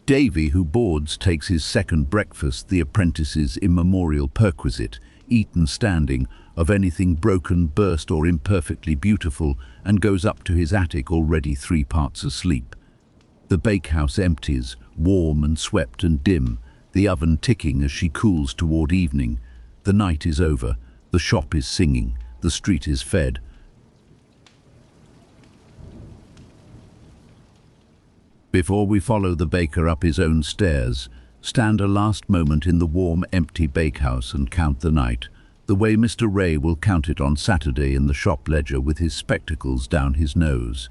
Davy, who boards, takes his second breakfast, the apprentice's immemorial perquisite, eaten standing, of anything broken, burst or imperfectly beautiful, and goes up to his attic already 3 parts asleep. The bakehouse empties, warm and swept and dim, the oven ticking as she cools toward evening. The night is over, the shop is singing, the street is fed. Before we follow the baker up his own stairs, stand a last moment in the warm, empty bakehouse and count the night, the way Mr. Ray will count it on Saturday in the shop ledger with his spectacles down his nose.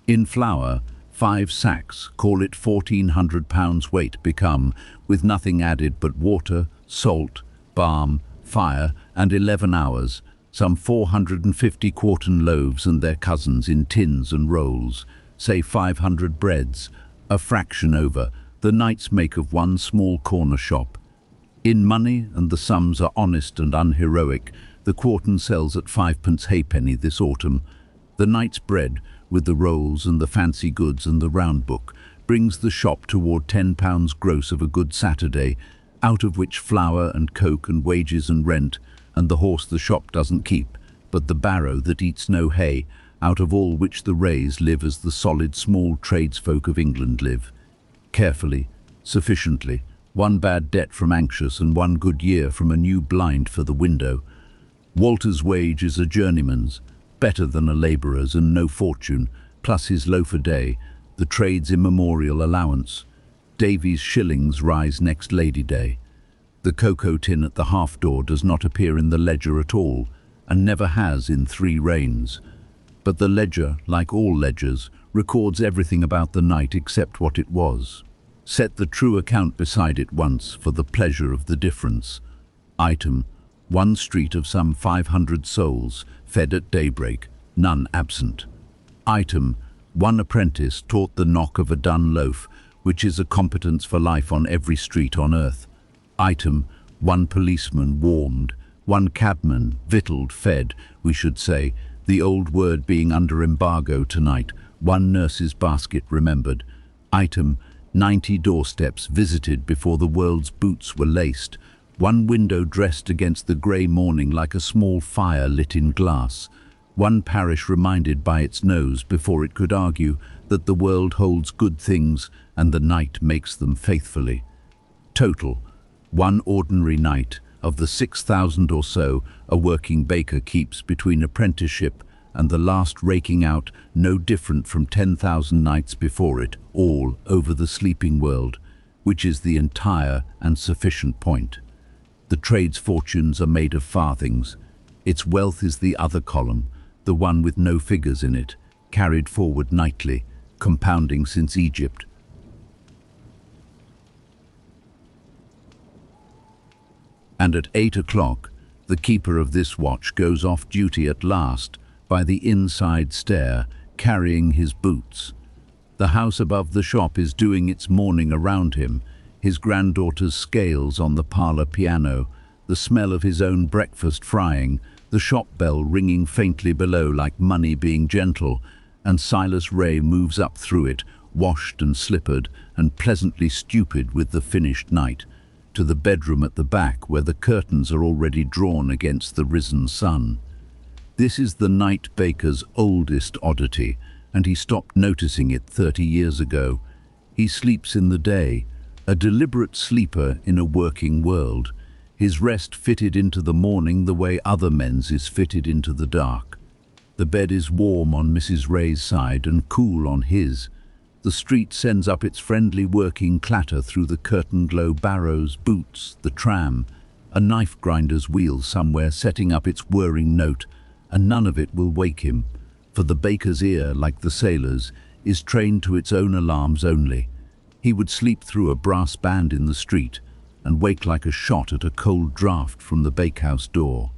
In flour, 5 sacks, call it 1,400 pounds weight, become, with nothing added but water, salt, barm, fire, and 11 hours, some 450 quartern loaves and their cousins in tins and rolls, say 500 breads, a fraction over, the night's make of one small corner shop. In money, and the sums are honest and unheroic, the quartern sells at 5p halfpenny this autumn. The night's bread, with the rolls and the fancy goods and the round book, brings the shop toward £10 gross of a good Saturday, out of which flour and coke and wages and rent, and the horse the shop doesn't keep, but the barrow that eats no hay, out of all which the rays live as the solid small tradesfolk of England live. Carefully, sufficiently, one bad debt from anxious and one good year from a new blind for the window. Walter's wage is a journeyman's, better than a labourer's, and no fortune, plus his loaf a day, the trade's immemorial allowance. Davy's shillings rise next Lady Day. The cocoa tin at the half door does not appear in the ledger at all, and never has in 3 reigns. But the ledger, like all ledgers, records everything about the night except what it was. Set the true account beside it once for the pleasure of the difference. Item: one street of some 500 souls, fed at daybreak, none absent. Item: one apprentice taught the knock of a done loaf, which is a competence for life on every street on earth. Item: one policeman warmed, one cabman victualled, fed, we should say, the old word being under embargo tonight, one nurse's basket remembered. Item: 90 doorsteps visited before the world's boots were laced, one window dressed against the grey morning like a small fire lit in glass, one parish reminded by its nose before it could argue that the world holds good things and the night makes them faithfully. Total: one ordinary night of the 6,000 or so a working baker keeps between apprenticeship and the last raking out, no different from 10,000 nights before it, all over the sleeping world, which is the entire and sufficient point. The trade's fortunes are made of farthings. Its wealth is the other column, the one with no figures in it, carried forward nightly, compounding since Egypt. And at 8 o'clock, the keeper of this watch goes off duty at last, by the inside stair, carrying his boots. The house above the shop is doing its mourning around him, his granddaughter's scales on the parlour piano, the smell of his own breakfast frying, the shop bell ringing faintly below like money being gentle, and Silas Ray moves up through it, washed and slippered and pleasantly stupid with the finished night, to the bedroom at the back where the curtains are already drawn against the risen sun. This is the night baker's oldest oddity, and he stopped noticing it 30 years ago. He sleeps in the day, a deliberate sleeper in a working world, his rest fitted into the morning the way other men's is fitted into the dark. The bed is warm on Mrs. Ray's side and cool on his. The street sends up its friendly working clatter through the curtain-glow barrows, boots, the tram, a knife grinder's wheel somewhere setting up its whirring note, and none of it will wake him, for the baker's ear, like the sailor's, is trained to its own alarms only. He would sleep through a brass band in the street, and wake like a shot at a cold draught from the bakehouse door.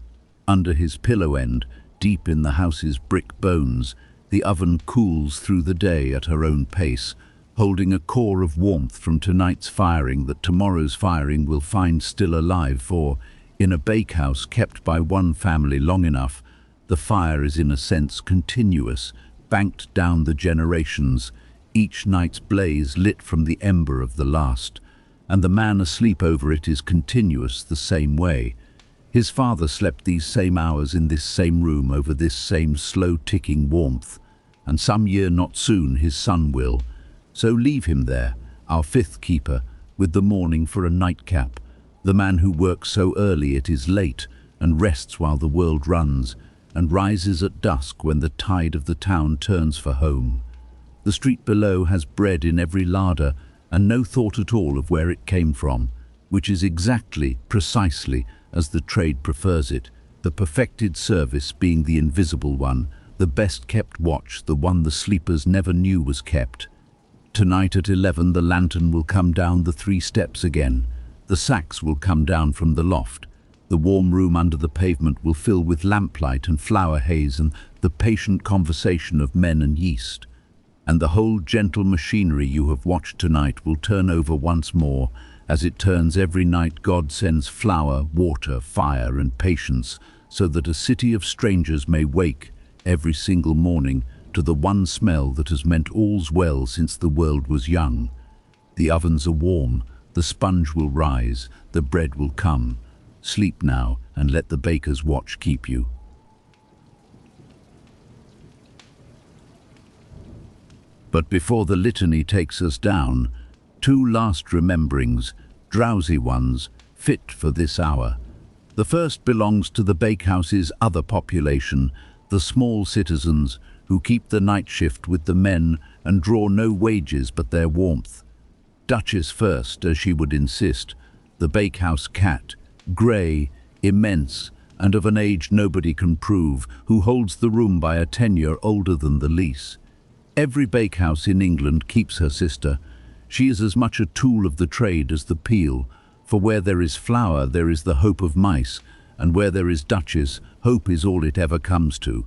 Under his pillow end, deep in the house's brick bones, the oven cools through the day at her own pace, holding a core of warmth from tonight's firing that tomorrow's firing will find still alive, for, in a bakehouse kept by one family long enough, the fire is in a sense continuous, banked down the generations, each night's blaze lit from the ember of the last, and the man asleep over it is continuous the same way. His father slept these same hours in this same room over this same slow-ticking warmth, and some year not soon his son will. So leave him there, our fifth keeper, with the morning for a nightcap, the man who works so early it is late, and rests while the world runs, and rises at dusk when the tide of the town turns for home. The street below has bread in every larder, and no thought at all of where it came from, which is exactly, precisely, as the trade prefers it, the perfected service being the invisible one, the best-kept watch, the one the sleepers never knew was kept. Tonight at 11 the lantern will come down the 3 steps again, the sacks will come down from the loft, the warm room under the pavement will fill with lamplight and flower haze and the patient conversation of men and yeast, and the whole gentle machinery you have watched tonight will turn over once more, As it turns every night, God sends flour, water, fire, and patience, so that a city of strangers may wake every single morning to the one smell that has meant all's well since the world was young. The ovens are warm, the sponge will rise, the bread will come. Sleep now and let the baker's watch keep you. But before the litany takes us down, two last rememberings, drowsy ones, fit for this hour. The first belongs to the bakehouse's other population, the small citizens who keep the night shift with the men and draw no wages but their warmth. Duchess first, as she would insist, the bakehouse cat, grey, immense, and of an age nobody can prove, who holds the room by a tenure older than the lease. Every bakehouse in England keeps her sister. She is as much a tool of the trade as the peel, for where there is flour there is the hope of mice, and where there is Duchess, hope is all it ever comes to.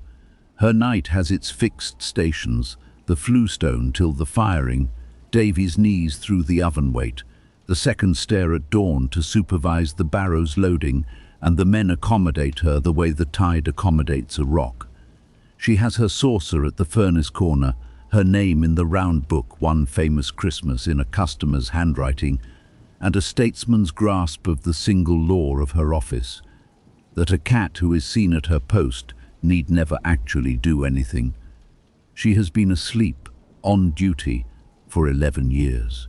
Her night has its fixed stations, the flewstone till the firing, Davy's knees through the oven weight, the second stair at dawn to supervise the barrow's loading, and the men accommodate her the way the tide accommodates a rock. She has her saucer at the furnace corner, her name in the round book one famous Christmas in a customer's handwriting, and a statesman's grasp of the single law of her office, that a cat who is seen at her post need never actually do anything. She has been asleep, on duty, for 11 years.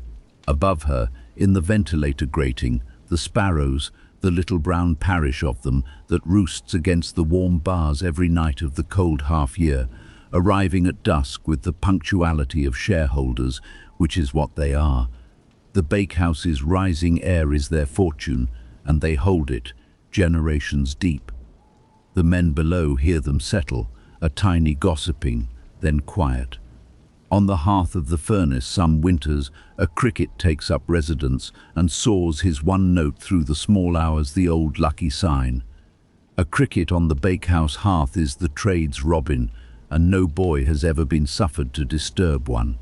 Above her, in the ventilator grating, the sparrows, the little brown parish of them that roosts against the warm bars every night of the cold half-year, arriving at dusk with the punctuality of shareholders, which is what they are. The bakehouse's rising air is their fortune, and they hold it, generations deep. The men below hear them settle, a tiny gossiping, then quiet. On the hearth of the furnace some winters a cricket takes up residence and saws his one note through the small hours, the old lucky sign. A cricket on the bakehouse hearth is the trade's robin, and no boy has ever been suffered to disturb one.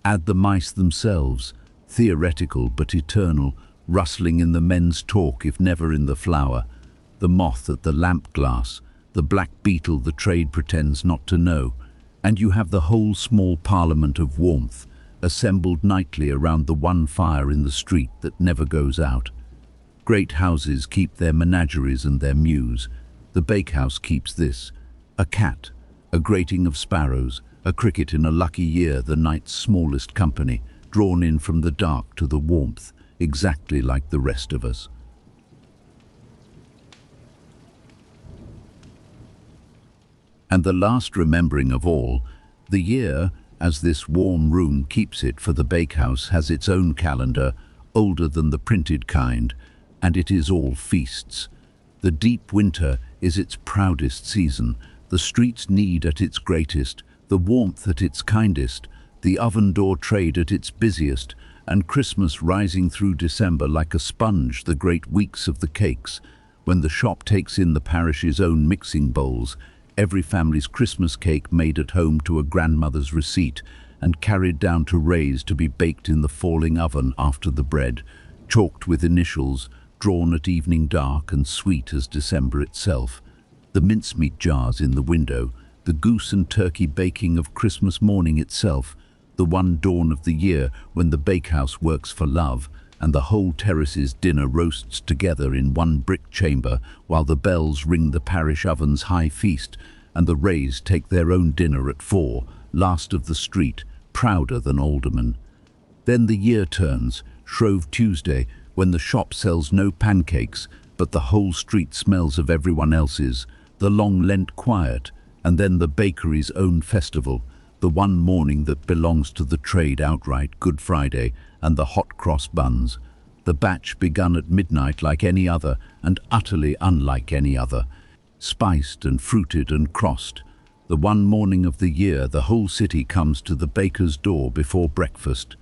Add the mice themselves, theoretical but eternal, rustling in the men's talk if never in the flour, the moth at the lamp glass, the black beetle the trade pretends not to know, and you have the whole small parliament of warmth, assembled nightly around the one fire in the street that never goes out. Great houses keep their menageries and their mews. The bakehouse keeps this: a cat, a grating of sparrows, a cricket in a lucky year, the night's smallest company, drawn in from the dark to the warmth, exactly like the rest of us. And the last remembering of all, the year, as this warm room keeps it for the bakehouse, has its own calendar, older than the printed kind, and it is all feasts. The deep winter is its proudest season, the street's need at its greatest, the warmth at its kindest, the oven-door trade at its busiest, and Christmas rising through December like a sponge, the great weeks of the cakes, when the shop takes in the parish's own mixing bowls, every family's Christmas cake made at home to a grandmother's receipt and carried down to Ray's to be baked in the falling oven after the bread, chalked with initials, drawn at evening dark and sweet as December itself. The mincemeat jars in the window, the goose and turkey baking of Christmas morning itself, the one dawn of the year when the bakehouse works for love, and the whole terrace's dinner roasts together in one brick chamber while the bells ring the parish oven's high feast, and the Rays take their own dinner at 4, last of the street, prouder than aldermen. Then the year turns, Shrove Tuesday, when the shop sells no pancakes, but the whole street smells of everyone else's, the long Lent quiet, and then the bakery's own festival, the one morning that belongs to the trade outright, Good Friday, and the hot cross buns, the batch begun at midnight like any other and utterly unlike any other, spiced and fruited and crossed. The one morning of the year the whole city comes to the baker's door before breakfast,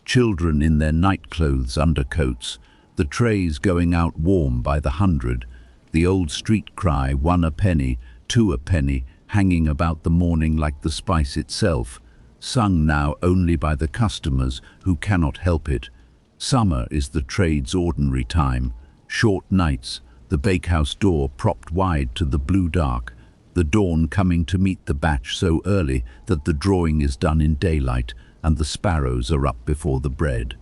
children in their nightclothes, undercoats, the trays going out warm by the 100, the old street cry, 1 a penny, 2 a penny, hanging about the morning like the spice itself, sung now only by the customers who cannot help it. Summer is the trade's ordinary time. Short nights, the bakehouse door propped wide to the blue dark, the dawn coming to meet the batch so early that the drawing is done in daylight and the sparrows are up before the bread.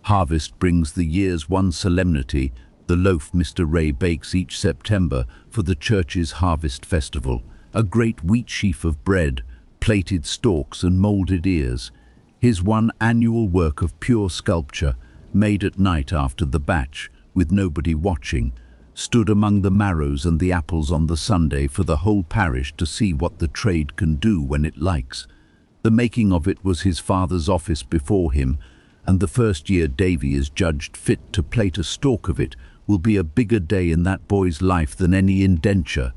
Harvest brings the year's one solemnity, the loaf Mr. Ray bakes each September for the church's harvest festival, a great wheat sheaf of bread, plated stalks and moulded ears, his one annual work of pure sculpture, made at night after the batch, with nobody watching, stood among the marrows and the apples on the Sunday for the whole parish to see what the trade can do when it likes. The making of it was his father's office before him, and the first year Davy is judged fit to plate a stalk of it will be a bigger day in that boy's life than any indenture.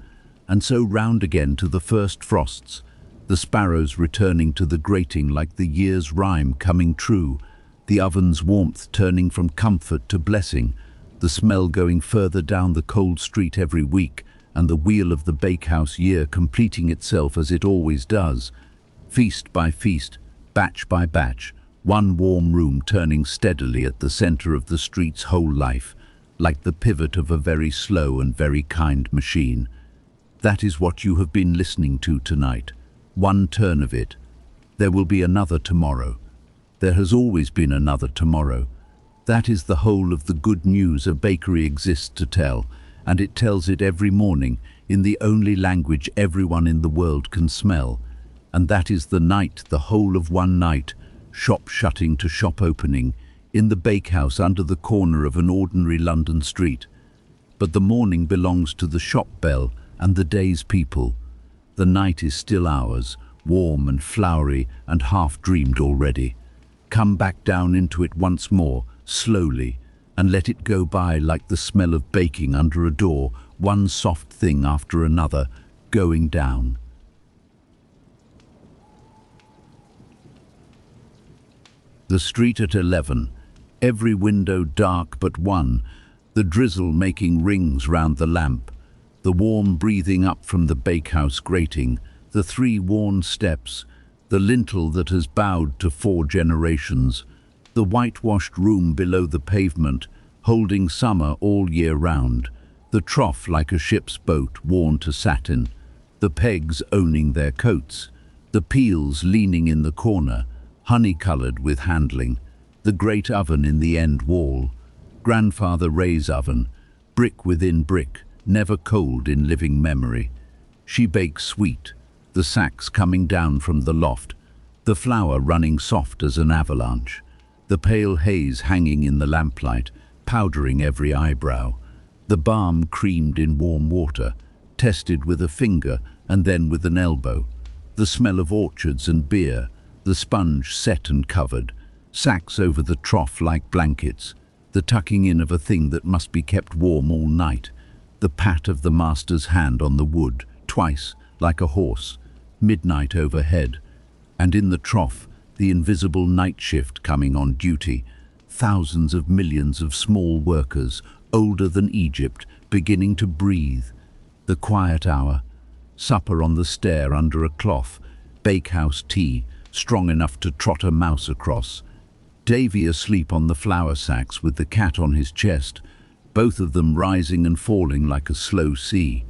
And so round again to the first frosts, the sparrows returning to the grating like the year's rhyme coming true, the oven's warmth turning from comfort to blessing, the smell going further down the cold street every week, and the wheel of the Bakehouse Year completing itself as it always does, feast by feast, batch by batch, one warm room turning steadily at the center of the street's whole life, like the pivot of a very slow and very kind machine. That is what you have been listening to tonight. One turn of it. There will be another tomorrow. There has always been another tomorrow. That is the whole of the good news a bakery exists to tell, and it tells it every morning in the only language everyone in the world can smell. And that is the night, the whole of one night, shop shutting to shop opening, in the bakehouse under the corner of an ordinary London street. But the morning belongs to the shop bell and the day's people. The night is still ours, warm and flowery and half-dreamed already. Come back down into it once more, slowly, and let it go by like the smell of baking under a door, one soft thing after another, going down. The street at 11, every window dark but one, the drizzle making rings round the lamp, the warm breathing up from the bakehouse grating, the 3 worn steps, the lintel that has bowed to 4 generations, the whitewashed room below the pavement, holding summer all year round, the trough like a ship's boat worn to satin, the pegs owning their coats, the peels leaning in the corner, honey-coloured with handling, the great oven in the end wall, Grandfather Ray's oven, brick within brick, never cold in living memory. She bakes sweet, the sacks coming down from the loft, the flour running soft as an avalanche, the pale haze hanging in the lamplight, powdering every eyebrow, the barm creamed in warm water, tested with a finger and then with an elbow, the smell of orchards and beer, the sponge set and covered, sacks over the trough like blankets, the tucking in of a thing that must be kept warm all night, the pat of the master's hand on the wood, twice, like a horse, midnight overhead, and in the trough, the invisible night shift coming on duty, thousands of millions of small workers, older than Egypt, beginning to breathe, the quiet hour, supper on the stair under a cloth, bakehouse tea, strong enough to trot a mouse across, Davy asleep on the flour sacks with the cat on his chest, both of them rising and falling like a slow sea,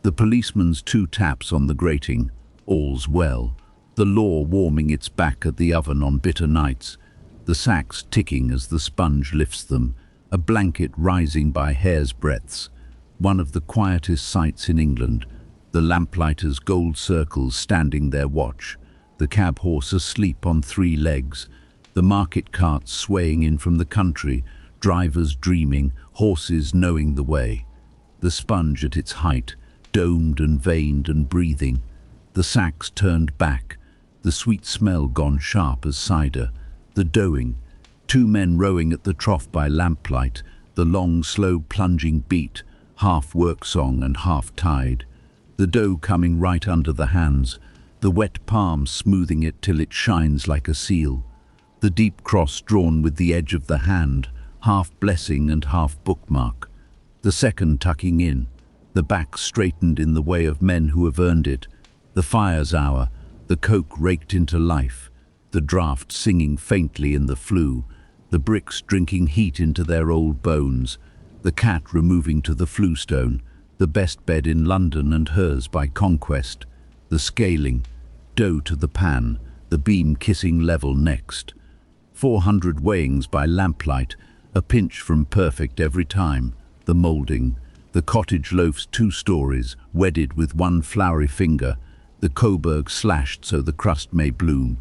the policeman's 2 taps on the grating, all's well, the law warming its back at the oven on bitter nights, the sacks ticking as the sponge lifts them, a blanket rising by hair's breadths, one of the quietest sights in England, the lamplighters' gold circles standing their watch, the cab horse asleep on 3 legs, the market carts swaying in from the country, drivers dreaming, horses knowing the way, the sponge at its height, domed and veined and breathing, the sacks turned back, the sweet smell gone sharp as cider, the doughing, 2 men rowing at the trough by lamplight, the long, slow plunging beat, half work song and half tide, the dough coming right under the hands, the wet palm smoothing it till it shines like a seal, the deep cross drawn with the edge of the hand, half blessing and half bookmark, the second tucking in, the back straightened in the way of men who have earned it, the fire's hour, the coke raked into life, the draught singing faintly in the flue, the bricks drinking heat into their old bones, the cat removing to the fluestone, the best bed in London and hers by conquest, the scaling, dough to the pan, the beam kissing level next. 400 weighings by lamplight, a pinch from perfect every time, the moulding, the cottage loaf's 2 stories, wedded with one floury finger, the coburg slashed so the crust may bloom,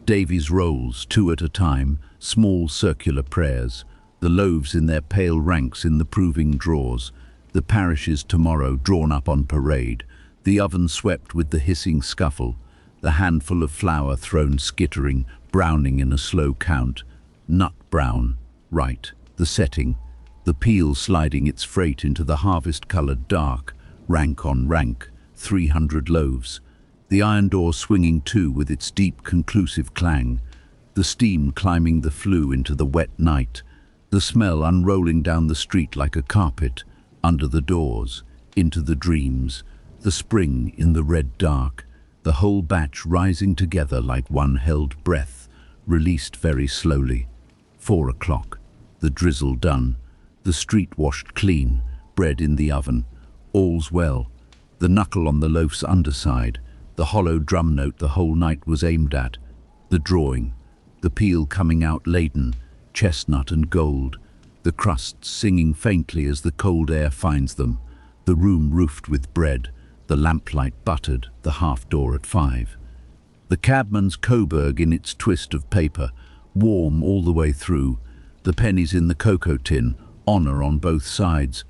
Davy's rolls, 2 at a time, small circular prayers, the loaves in their pale ranks in the proving drawers, the parishes tomorrow drawn up on parade, the oven swept with the hissing scuffle, the handful of flour thrown skittering, browning in a slow count, nut brown, right, the setting, the peel sliding its freight into the harvest-coloured dark, rank on rank, 300 loaves, the iron door swinging to with its deep conclusive clang, the steam climbing the flue into the wet night, the smell unrolling down the street like a carpet, under the doors, into the dreams, the spring in the red dark, the whole batch rising together like one held breath, released very slowly. 4 o'clock, the drizzle done, the street washed clean, bread in the oven, all's well, the knuckle on the loaf's underside, the hollow drum note the whole night was aimed at, the drawing, the peel coming out laden, chestnut and gold, the crusts singing faintly as the cold air finds them, the room roofed with bread, the lamplight buttered, the half-door at 5. The cabman's coburg in its twist of paper, warm all the way through, the pennies in the cocoa tin, honour on both sides.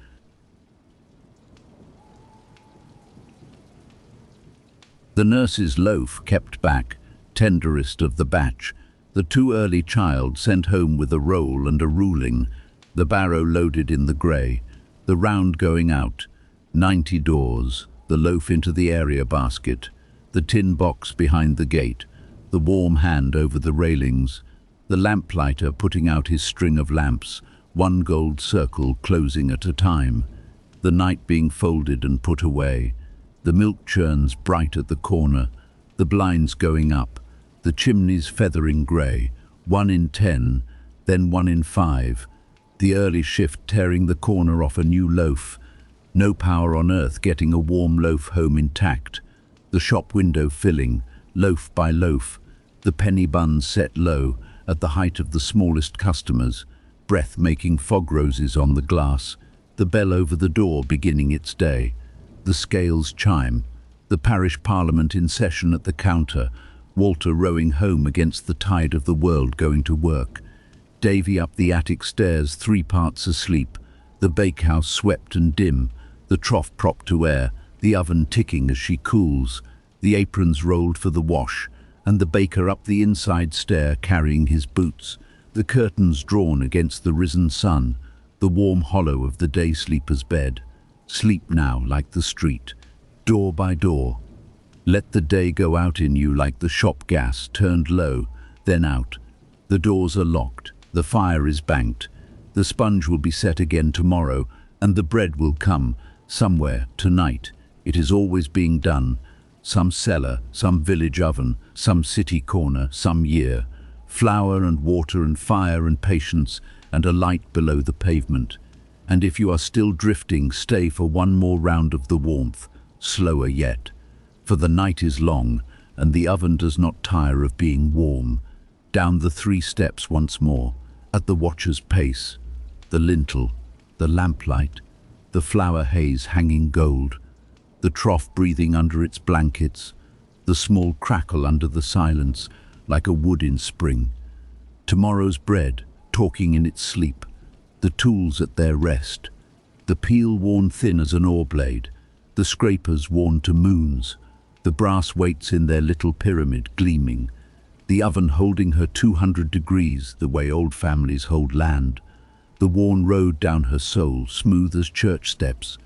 The nurse's loaf kept back, tenderest of the batch, the too early child sent home with a roll and a ruling, the barrow loaded in the grey, the round going out, 90 doors, the loaf into the area basket, the tin box behind the gate, the warm hand over the railings, the lamplighter putting out his string of lamps, one gold circle closing at a time, the night being folded and put away, the milk churns bright at the corner, the blinds going up, the chimneys feathering grey, 1 in 10, then 1 in 5, the early shift tearing the corner off a new loaf, no power on earth getting a warm loaf home intact, the shop window filling, loaf by loaf, the penny buns set low, at the height of the smallest customers, breath making fog roses on the glass, the bell over the door beginning its day, the scales chime, the parish parliament in session at the counter, Walter rowing home against the tide of the world going to work, Davy up the attic stairs 3 parts asleep, the bakehouse swept and dim, the trough propped to air, the oven ticking as she cools, the aprons rolled for the wash, and the baker up the inside stair carrying his boots, the curtains drawn against the risen sun, the warm hollow of the day sleeper's bed. Sleep now like the street, door by door. Let the day go out in you like the shop gas turned low, then out. The doors are locked, the fire is banked, the sponge will be set again tomorrow, and the bread will come, somewhere, tonight. It is always being done. Some cellar, some village oven, some city corner, some year. Flour and water and fire and patience, and a light below the pavement. And if you are still drifting, stay for one more round of the warmth, slower yet. For the night is long, and the oven does not tire of being warm. Down the 3 steps once more, at the watcher's pace. The lintel, the lamplight, the flour haze hanging gold, the trough breathing under its blankets, the small crackle under the silence, like a wood in spring. Tomorrow's bread, talking in its sleep, the tools at their rest, the peel worn thin as an oar blade, the scrapers worn to moons, the brass weights in their little pyramid gleaming, the oven holding her 200 degrees the way old families hold land, the worn road down her soul, smooth as church steps,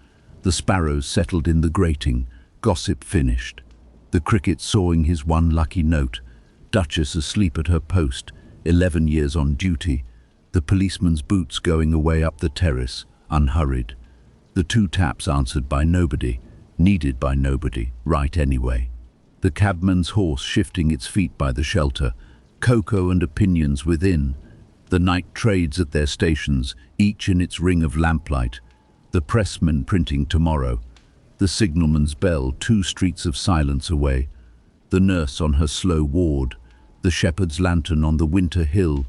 the sparrows settled in the grating, gossip finished, the cricket sawing his one lucky note, Duchess asleep at her post, 11 years on duty, the policeman's boots going away up the terrace, unhurried, the 2 taps answered by nobody, needed by nobody, right anyway, the cabman's horse shifting its feet by the shelter, cocoa and opinions within, The night trades at their stations, each in its ring of lamplight. The pressman printing tomorrow. The signalman's bell 2 streets of silence away. The nurse on her slow ward. The shepherd's lantern on the winter hill.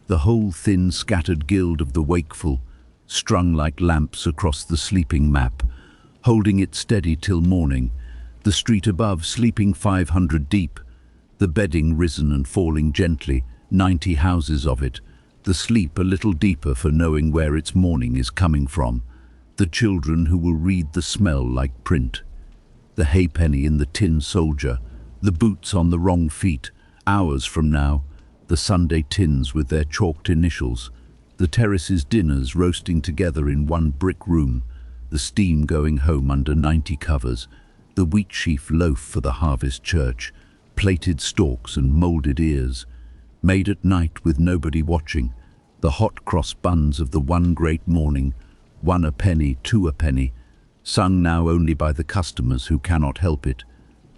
The whole thin scattered guild of the wakeful, strung like lamps across the sleeping map, holding it steady till morning. The street above sleeping 500 deep. The bedding risen and falling gently, 90 houses of it. The sleep a little deeper for knowing where its morning is coming from. The children who will read the smell like print. The halfpenny in the tin soldier. The boots on the wrong feet, hours from now. The Sunday tins with their chalked initials. The terrace's dinners roasting together in one brick room. The steam going home under 90 covers. The wheat sheaf loaf for the harvest church. Plated stalks and moulded ears. Made at night with nobody watching. The hot cross buns of the one great morning. 1 a penny, 2 a penny. Sung now only by the customers who cannot help it.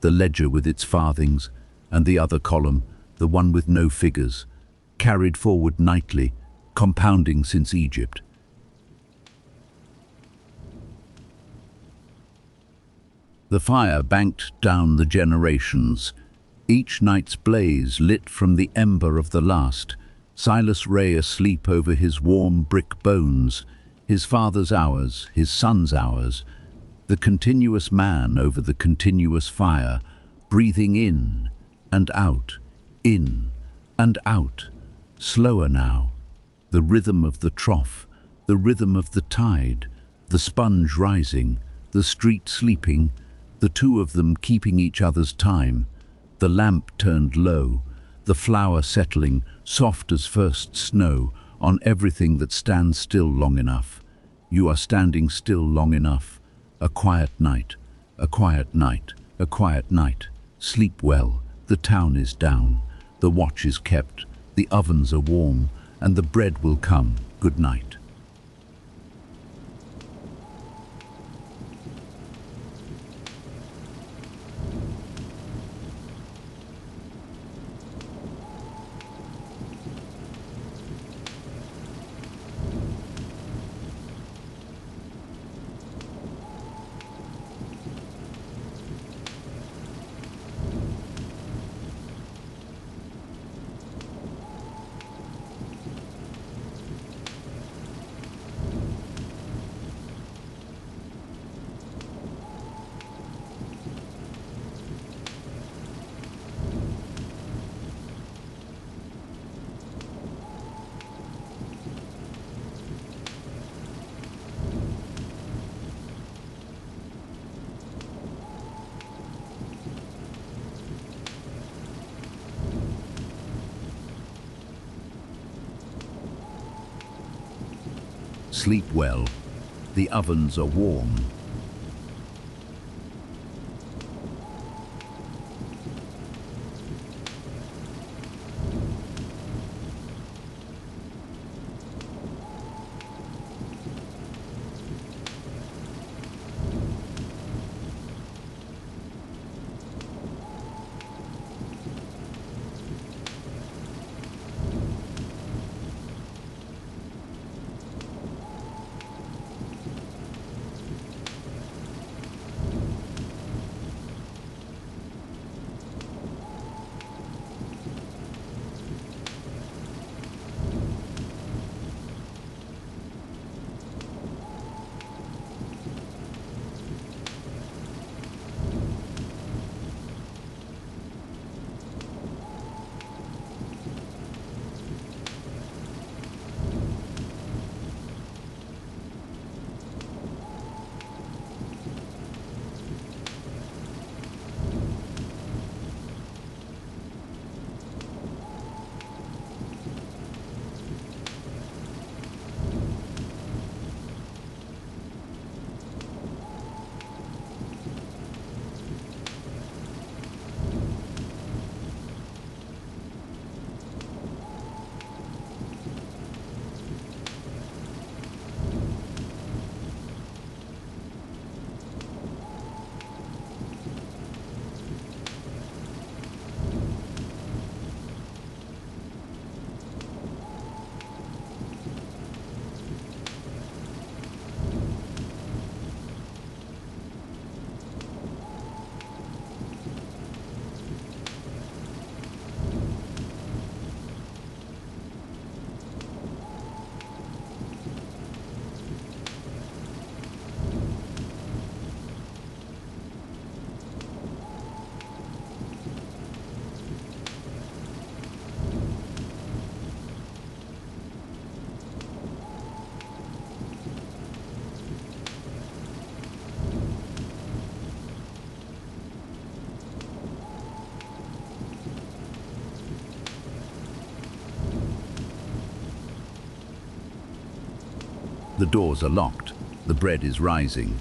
The ledger with its farthings. And the other column, the one with no figures. Carried forward nightly, compounding since Egypt. The fire banked down the generations. Each night's blaze lit from the ember of the last. Silas Ray asleep over his warm brick bones. His father's hours, his son's hours. The continuous man over the continuous fire, breathing in and out, in and out. Slower now. The rhythm of the trough, the rhythm of the tide, the sponge rising, the street sleeping, the 2 of them keeping each other's time. The lamp turned low, the flower settling, soft as first snow, on everything that stands still long enough. You are standing still long enough. A quiet night, a quiet night, a quiet night. Sleep well, the town is down, the watch is kept, the ovens are warm, and the bread will come. Good night. Sleep well. The ovens are warm. The doors are locked. The bread is rising.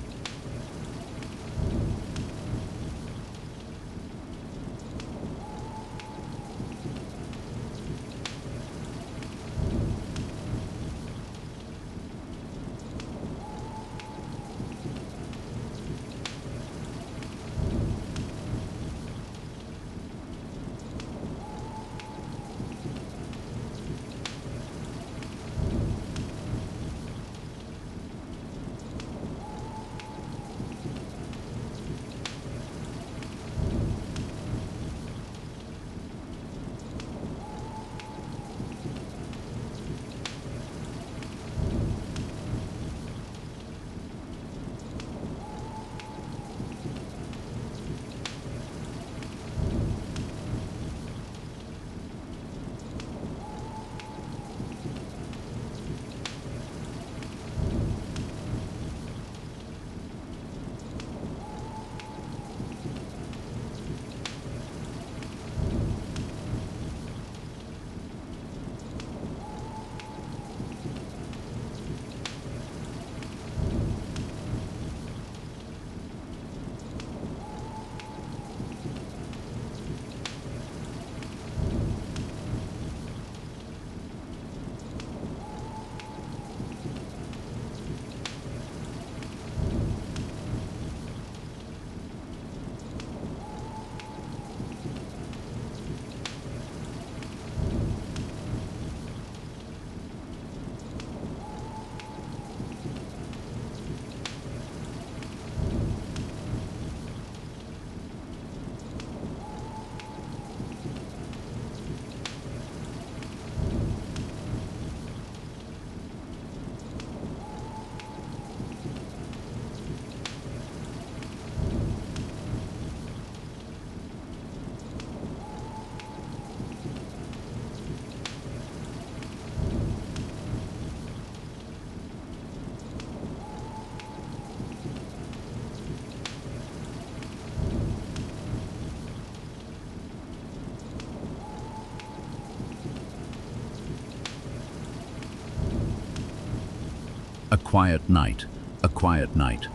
A quiet night, a quiet night.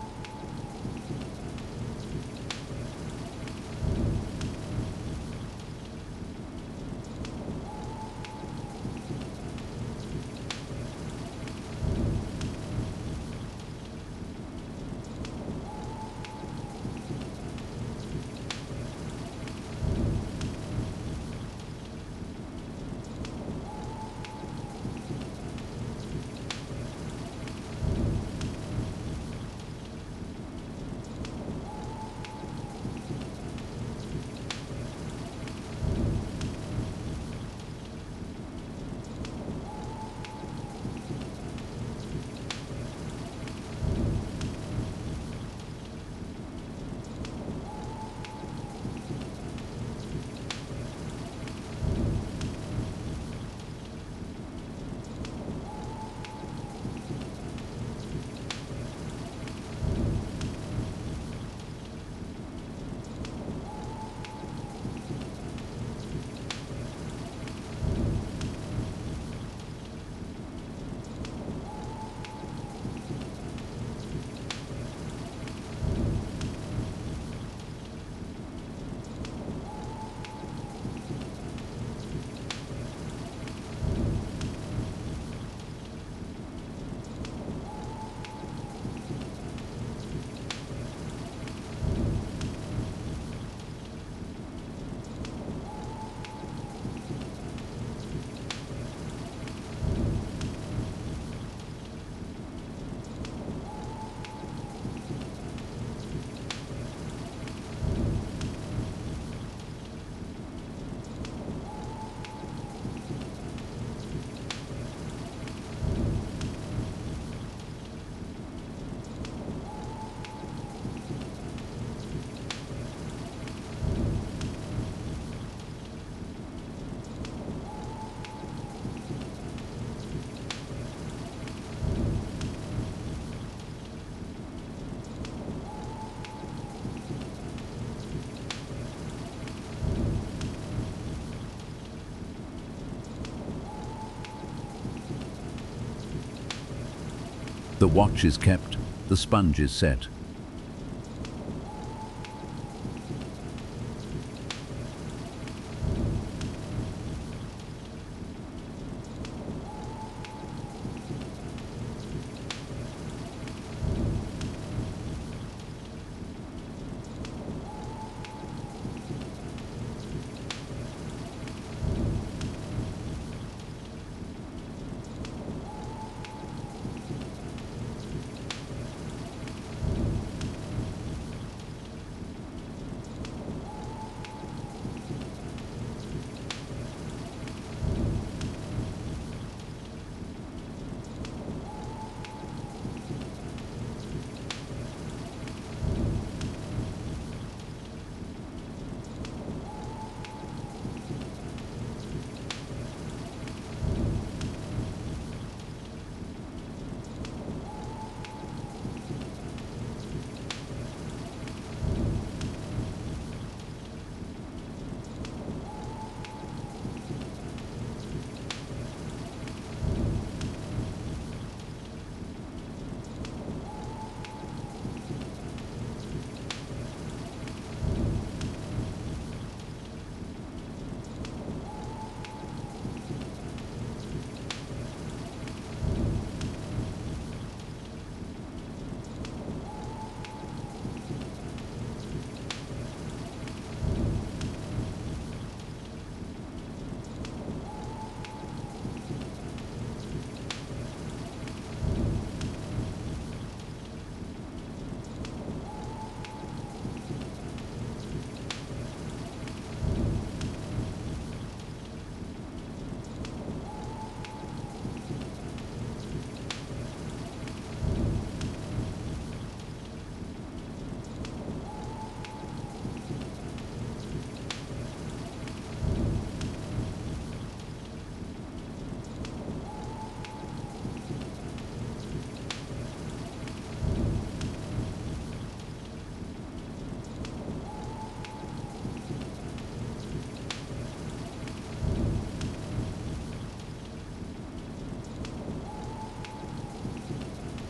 The watch is kept, the sponge is set.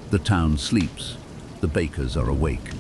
The town sleeps, the bakers are awake.